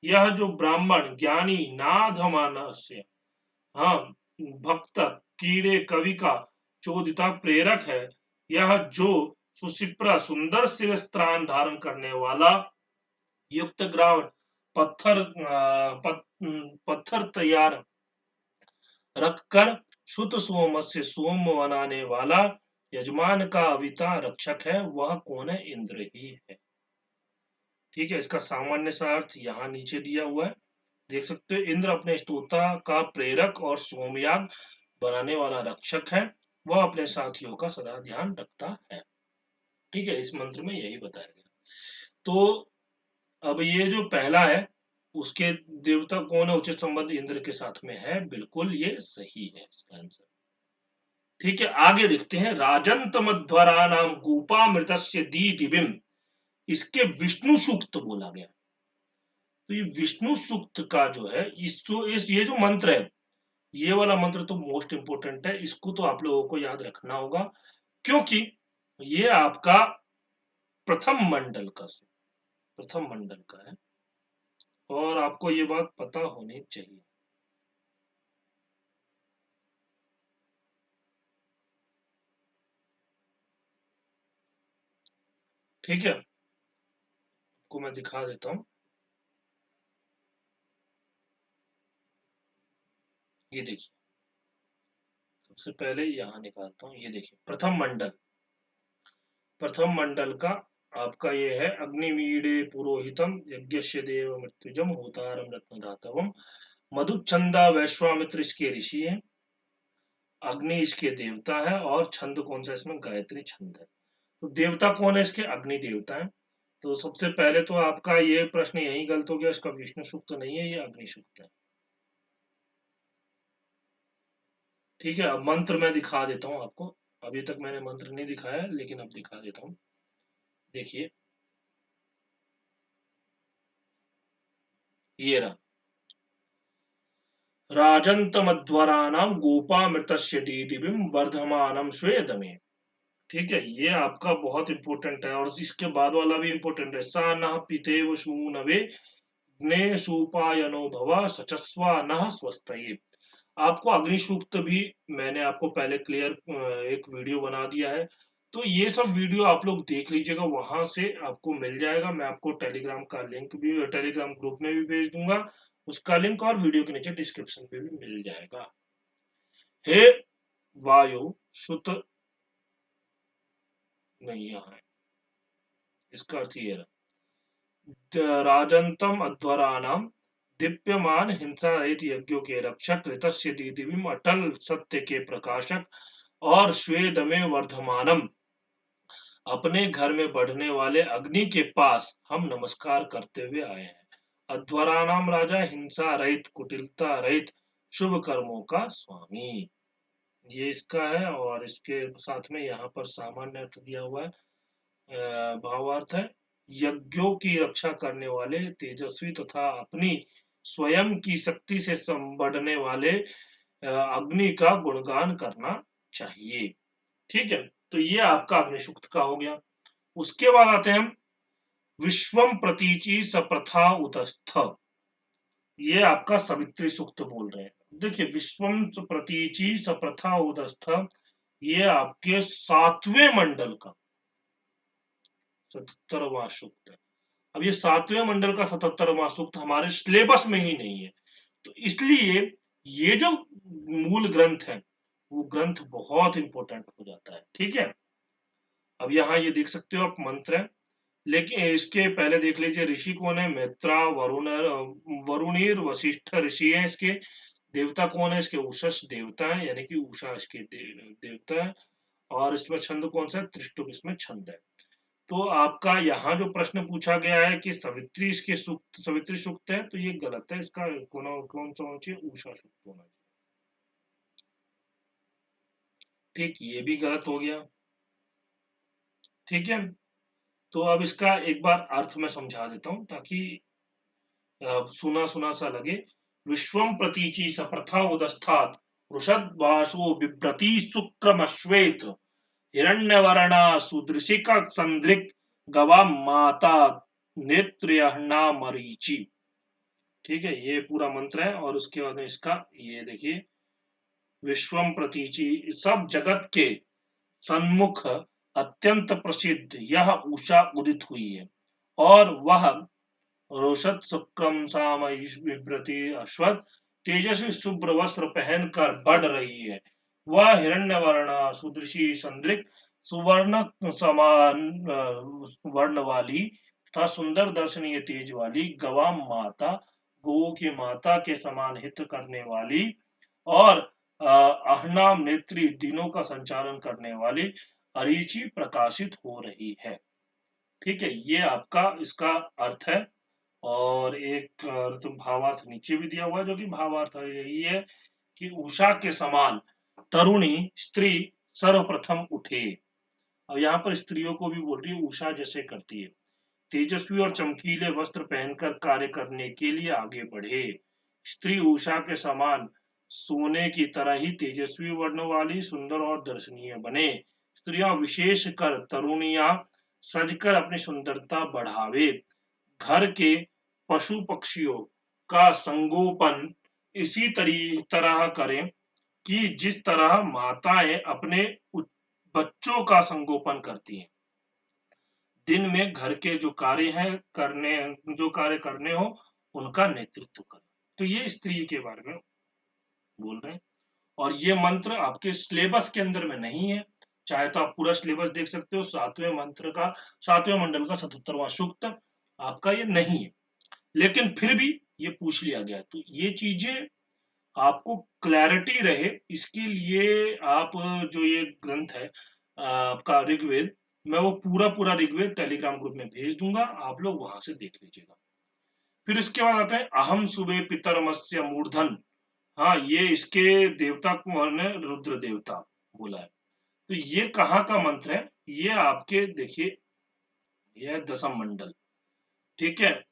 यह जो ब्राह्मण ज्ञानी नाधमानस्य, हाँ, भक्त, कीड़े कवि का चोदिता प्रेरक है, यह जो सुशिप्रा सुंदर शिरस्त्राण धारण करने वाला, युक्त ग्रावण, पत्थर पत्थर तैयार रखकर शुद्ध सोम से सोम बनाने वाला, यजमान का अविता रक्षक है, वह कौन है? इंद्र ही है। ठीक है, इसका सामान्य सा अर्थ यहाँ नीचे दिया हुआ है, देख सकते हो। इंद्र अपने स्तोता का प्रेरक और सोमयाग बनाने वाला रक्षक है, वह अपने साथियों का सदा ध्यान रखता है। ठीक है, इस मंत्र में यही बताया गया। तो अब ये जो पहला है, उसके देवता कौन है? उचित संबंध इंद्र के साथ में है, बिल्कुल ये सही है इसका आंसर। ठीक है, आगे देखते हैं। राजंत मध्वरा नाम गोपामृतस्य दीदिविम इसके विष्णु सूक्त बोला गया। तो ये विष्णु सूक्त का जो है ये जो मंत्र है, ये वाला मंत्र तो मोस्ट इंपोर्टेंट है, इसको तो आप लोगों को याद रखना होगा, क्योंकि ये आपका प्रथम मंडल का प्रथम मंडल का है और आपको ये बात पता होनी चाहिए। ठीक है, आपको मैं दिखा देता हूं। ये देखिए, सबसे पहले यहां निकालता हूं। ये देखिए, प्रथम मंडल का आपका ये है, अग्निवीडे पुरोहितम यज्ञस्य देव मृत्युजम होतारम रत्नधातवम, मधुच्छंदा वैश्वामित्र इसके ऋषि हैं, अग्नि इसके देवता है, और छंद कौन सा इसमें, गायत्री छंद है। तो देवता कौन है इसके, अग्नि देवता है। तो सबसे पहले तो आपका ये प्रश्न यही गलत हो गया, इसका विष्णु सूक्त नहीं है, ये अग्नि सूक्त है। ठीक है, अब मंत्र मैं दिखा देता हूं आपको। अभी तक मैंने मंत्र नहीं दिखाया, लेकिन अब दिखा देता हूं। देखिए, ये रहा, राजंतमध्वराणाम गोपामृतस्य दीदिविम वर्धमानम श्वेदमे। ठीक है, ये आपका बहुत इंपॉर्टेंट है, और इसके बाद वाला भी इंपॉर्टेंट है, सा न पितेव सूनवे ने सुपायनो भव सचस्वा न स्वस्तये। आपको अग्नि सूक्त भी मैंने आपको पहले क्लियर एक वीडियो बना दिया है, तो ये सब वीडियो आप लोग देख लीजिएगा, वहां से आपको मिल जाएगा। मैं आपको टेलीग्राम का लिंक भी, टेलीग्राम ग्रुप में भी भेज दूंगा, उसका लिंक, और वीडियो के नीचे डिस्क्रिप्शन पे भी मिल जाएगा। हे वायु सुत, नहीं यहाँ है, इसका अर्थ ये राजंतम अध्वराणाम दीप्यमान हिंसा रहित यज्ञों के रक्षक, ऋतस्य दीदिविम अटल सत्य के प्रकाशक, और स्वेदमे वर्धमानम अपने घर में बढ़ने वाले अग्नि के पास हम नमस्कार करते हुए आए हैं। अध्वराणाम राजा, हिंसा रहित, कुटिलता रहित, शुभ कर्मों का स्वामी, ये इसका है। और इसके साथ में यहाँ पर सामान्य अर्थ दिया हुआ है, भावार्थ है, यज्ञों की रक्षा करने वाले, तेजस्वी तथा अपनी स्वयं की शक्ति से बढ़ने वाले अग्नि का गुणगान करना चाहिए। ठीक है, तो ये आपका अग्नि सूक्त का हो गया। उसके बाद आते हैं हम, विश्वम प्रतीचि सप्रथा उतस्थ, ये आपका सवित्री सूक्त बोल रहे हैं। देखिए, विश्वम प्रतीचि सप्रथा उतस्थ, ये आपके 7वें मंडल का 77वां सूक्त है। अब ये 7वें मंडल का 77वां सूक्त हमारे सिलेबस में ही नहीं है, तो इसलिए ये जो मूल ग्रंथ है, वो ग्रंथ बहुत इंपॉर्टेंट हो जाता है। ठीक है, अब यहाँ ये देख सकते हो आप, मंत्र है, लेकिन इसके पहले देख लीजिए ऋषि कौन है, मैत्रा, वरुणीर वशिष्ठ ऋषि है। इसके देवता कौन है, इसके उषस देवता है, यानी कि उषा इसके देवता है। और इसमें छंद कौन सा है, त्रिष्टुप इसमें छंद है। तो आपका यहाँ जो प्रश्न पूछा गया है कि सवित्री इसके सूक्त, सवित्री सूक्त है, तो ये गलत है, इसका कौन सा होना चाहिए, उषा सूक्त होना चाहिए। ठीक, ये भी गलत हो गया। ठीक है, तो अब इसका एक बार अर्थ में समझा देता हूं, ताकि सुना सुना सा लगे। विश्वम प्रतीचि सप्रथा उदस्थात, वृषद वासो बिभ्रति शुक्रमश्वेत, हिरण्यवर्णा सुदृशिका संदृक, गवा माता नेत्रयहना मरीचि। ठीक है, ये पूरा मंत्र है, और उसके बाद में इसका ये देखिए, विश्वम प्रतीचि, सब जगत के सन्मुख अत्यंत प्रसिद्ध यह उषा उदित हुई है, और वह रोषत शुक्रम सामयी विभ्रति अश्वत, तेजस्वी शुभ्र वस्त्र पहनकर बढ़ रही है। वह हिरण्यवर्णा सुदृशी संदृक, सुवर्ण समान वर्ण वाली तथा सुंदर दर्शनीय तेज वाली, गवाम माता, गौ की माता के समान हित करने वाली, और अहनाम नेत्री, दिनों का संचालन करने वाली अरिचि प्रकाशित हो रही है। ठीक है, ये आपका इसका अर्थ है। और एक अर्थ भावार्थ नीचे भी दिया हुआ है, जो कि भावार्थ यही है कि उषा के समान तरुणी स्त्री सर्वप्रथम उठे। अब यहाँ पर स्त्रियों को भी बोल रही है, उषा जैसे करती है। तेजस्वी और चमकीले वस्त्र पहनकर कार्य करने के लिए आगे बढ़े। स्त्री उषा के समान सोने की तरह ही तेजस्वी वर्ण वाली, सुंदर और दर्शनीय बने। स्त्रियां विशेष कर तरुणियां सजकर अपनी सुंदरता बढ़ावे। घर के पशु पक्षियों का संगोपन इसी तरह करें कि जिस तरह माताएं अपने बच्चों का संगोपन करती हैं। दिन में घर के जो कार्य करने हो उनका नेतृत्व करें। तो ये स्त्री के बारे में बोल रहे हैं। और ये मंत्र आपके सिलेबस के अंदर में नहीं है। चाहे तो आप पूरा सिलेबस देख सकते हो। 7वें मंडल का 77वां सूक्त आपका ये नहीं है, लेकिन फिर भी ये पूछ लिया गया। तो ये चीजें आपको क्लैरिटी रहे, इसके लिए आप जो ये ग्रंथ है आपका ऋग्वेद, मैं वो पूरा ऋग्वेद टेलीग्राम ग्रुप में भेज दूंगा, आप लोग वहां से देख लीजिएगा। फिर इसके बाद आता है अहम सुबे पितरमस्य मूर्धन। हाँ, ये इसके देवता को ने रुद्र देवता बोला है। तो ये कहाँ का मंत्र है? ये आपके देखिए, यह दशम मंडल, ठीक है।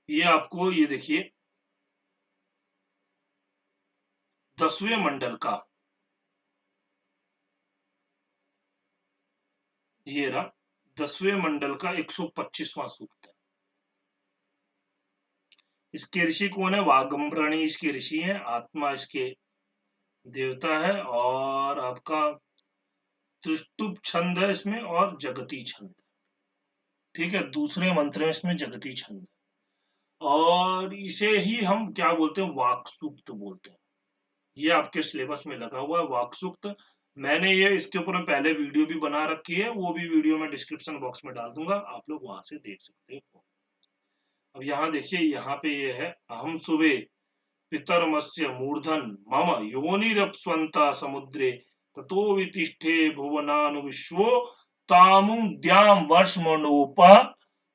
ये आपको ये देखिए 10वें मंडल का ये रहा, 10वें मंडल का 125वां सूक्त है। इसके ऋषि कौन है? वागम्भरणी इसके ऋषि हैं, आत्मा इसके देवता है, और आपका त्रिष्टुप छंद है इसमें, और जगती छंद। ठीक है, दूसरे मंत्र में इसमें जगती छंद, और इसे ही हम क्या बोलते हैं? वाक सूक्त बोलते हैं। ये आपके सिलेबस में लगा हुआ है वाक सूक्त। मैंने ये इसके ऊपर पहले वीडियो भी बना रखी है, वो भी वीडियो मैं डिस्क्रिप्शन बॉक्स में डाल दूंगा, आप लोग वहां से देख सकते हो। अब यहाँ देखिए, यहाँ पे ये है अहम सुबे पितरमस्य मूर्धन मम योनिरप्स्वन्ता समुद्रे ततो वितिष्ठे भुवनानुविश्वो तामुं द्याम वर्षमणोप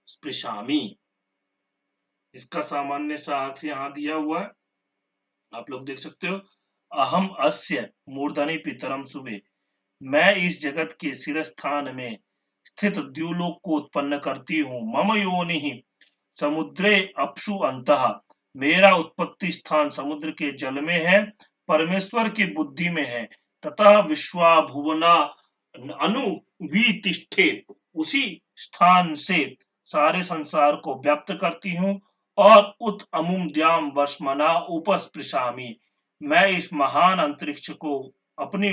स्पृशामि। इसका सामान्य सा अर्थ यहाँ दिया हुआ है, आप लोग देख सकते हो। अहम अस्य मूर्धनि पितरम सुबे, मैं इस जगत के शिरस्थान में स्थित द्युलोक को उत्पन्न करती हूँ। मम योनि समुद्रे अपशु अंतः, मेरा उत्पत्ति स्थान समुद्र के जल में है, परमेश्वर की बुद्धि में है। तथा विश्वा भुवना अनुवितिष्ठे, उसी स्थान से सारे संसार को व्याप्त करती हूँ। और उत अमुम द्याम वर्षमना उपस्पृशामि, मैं इस महान अंतरिक्ष को अपनी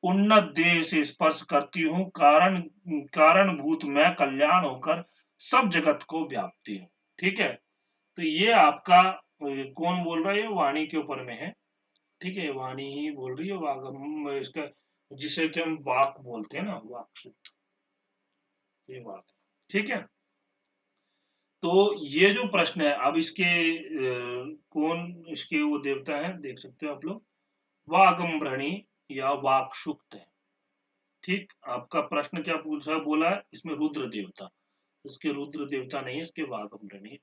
उन्नत देह से स्पर्श करती हूँ। कारणभूत मैं कल्याण होकर सब जगत को व्यापती हूँ। ठीक है, तो ये आपका कौन बोल रहा है? ये वाणी के ऊपर में है। ठीक है, वाणी ही बोल रही है, वागम इसका जिसे कि हम वाक बोलते हैं ना, वाक सूक्त, ये वाक। ठीक है, तो ये जो प्रश्न है, अब इसके कौन इसके वो देवता है देख सकते हो आप लोग, वागम्भरणी या वाक सूक्त है। ठीक, आपका प्रश्न क्या पूछा बोला है? इसमें रुद्र देवता, इसके रुद्र देवता नहीं है, इसके वागम्भरणी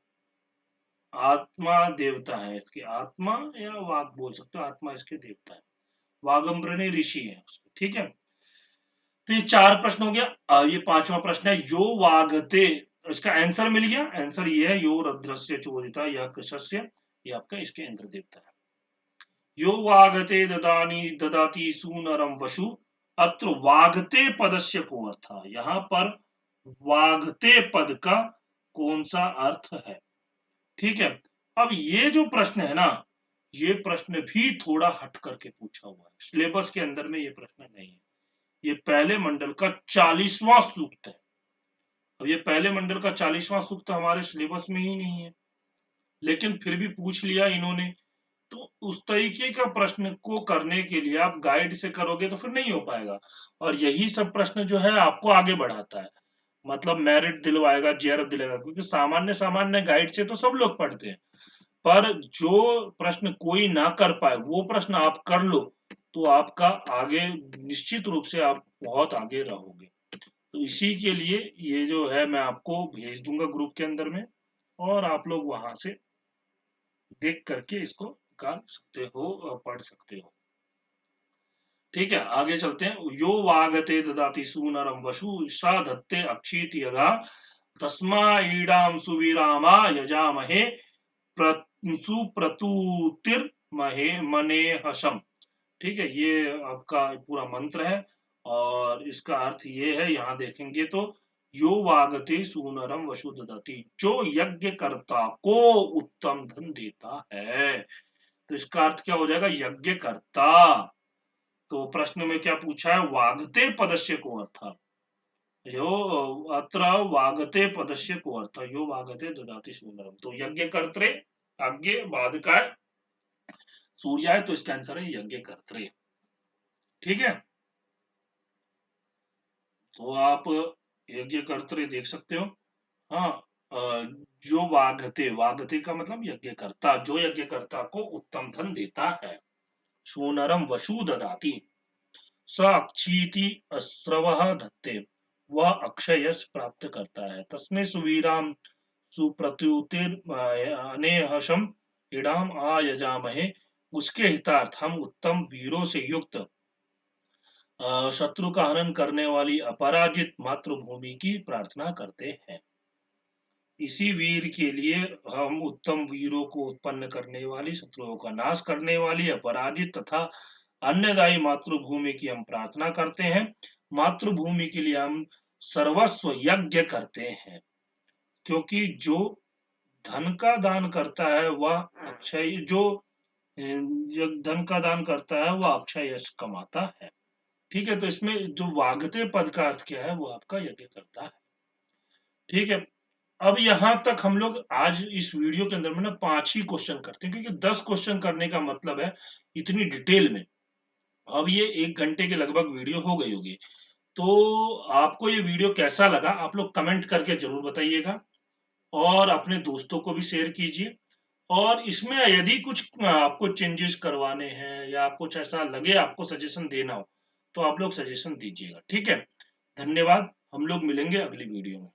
आत्मा देवता है। इसकी आत्मा या वाग बोल सकते हो, आत्मा इसके देवता है, वागम्भरणी ऋषि है उसके। ठीक है, तो ये 4 प्रश्न हो गया। ये 5वां प्रश्न है यो वागते, इसका आंसर मिल गया। आंसर ये है यो रुद्रस्य चोदिता या कृशस्य, ये आपका इसके इंद्र देवता है। यो वागते ददानी ददाती सूनरम वशु, अत्र वागते पदस्य को अर्थ, यहाँ पर वागते पद का कौन सा अर्थ है? ठीक है, अब ये जो प्रश्न है ना, ये प्रश्न भी थोड़ा हट करके पूछा हुआ है, सिलेबस के अंदर में ये प्रश्न नहीं है। ये पहले मंडल का 40वां सूक्त है। अब ये पहले मंडल का 40वां सूक्त हमारे सिलेबस में ही नहीं है, लेकिन फिर भी पूछ लिया इन्होंने। तो उस तरीके का प्रश्न को करने के लिए आप गाइड से करोगे तो फिर नहीं हो पाएगा, और यही सब प्रश्न जो है आपको आगे बढ़ाता है, मतलब मेरिट दिलवाएगा, जेआरएफ दिलाएगा। क्योंकि सामान्य सामान्य गाइड से तो सब लोग पढ़ते हैं, पर जो प्रश्न कोई ना कर पाए वो प्रश्न आप कर लो, तो आपका आगे निश्चित रूप से आप बहुत आगे रहोगे। तो इसी के लिए ये जो है मैं आपको भेज दूंगा ग्रुप के अंदर में, और आप लोग वहां से देख करके इसको निकाल सकते हो, पढ़ सकते हो। ठीक है, आगे चलते हैं। यो वागते ददाति सूनरम वशु सा धत्ते अक्षीति यगा तस्मा ईडाम सुविरामा यजामहे सुप्रतुतिर महे मने हसम। ठीक है, ये आपका पूरा मंत्र है और इसका अर्थ ये है, यहाँ देखेंगे तो यो वागते सूनरम वसु ददाति, जो यज्ञ कर्ता को उत्तम धन देता है। तो इसका अर्थ क्या हो जाएगा, यज्ञ कर्ता। तो प्रश्न में क्या पूछा है, वागते पदस्य को अर्थ, यो अत्र वागते पदस्य को अर्थ, यो वागते ददाति सूनरम, तो यज्ञ कर्त्रे, आज्ञ बाद का है, सूर्य है, तो इसका आंसर है यज्ञ कर्त्रे। ठीक है, तो आप यज्ञ कर्त्रे देख सकते हो। हाँ, जो वागते, वागते का मतलब यज्ञ कर्ता, जो यज्ञ कर्ता को उत्तम धन देता है। सूनरम वसु ददाति, स अक्षीति अस्रवः धत्ते, वह अक्षय यश प्राप्त करता है। तस्में सुवीराम सुप्रत्युतिर अनेहशम इडाम आयजामहे, उसके हितार्थ हम उत्तम वीरों से युक्त शत्रु का हनन करने वाली अपराजित मातृभूमि की प्रार्थना करते हैं। इसी वीर के लिए हम उत्तम वीरों को उत्पन्न करने वाली, शत्रुओं का नाश करने वाली, अपराजित तथा अन्नदायी मातृभूमि की हम प्रार्थना करते हैं। मातृभूमि के लिए हम सर्वस्व यज्ञ करते हैं, क्योंकि जो धन का दान करता है वह अक्षय, जो धन का दान करता है वह अक्षय यश कमाता है। ठीक है, तो इसमें जो वागते पद का अर्थ क्या है, वो आपका यज्ञ करता है। ठीक है, अब यहां तक हम लोग आज इस वीडियो के अंदर में ना 5 ही क्वेश्चन करते हैं, क्योंकि 10 क्वेश्चन करने का मतलब है इतनी डिटेल में। अब ये 1 घंटे के लगभग वीडियो हो गई होगी। तो आपको ये वीडियो कैसा लगा, आप लोग कमेंट करके जरूर बताइएगा और अपने दोस्तों को भी शेयर कीजिए। और इसमें यदि कुछ आपको चेंजेस करवाने हैं या कुछ ऐसा लगे आपको सजेशन देना हो, तो आप लोग सजेशन दीजिएगा। ठीक है, धन्यवाद, हम लोग मिलेंगे अगली वीडियो में।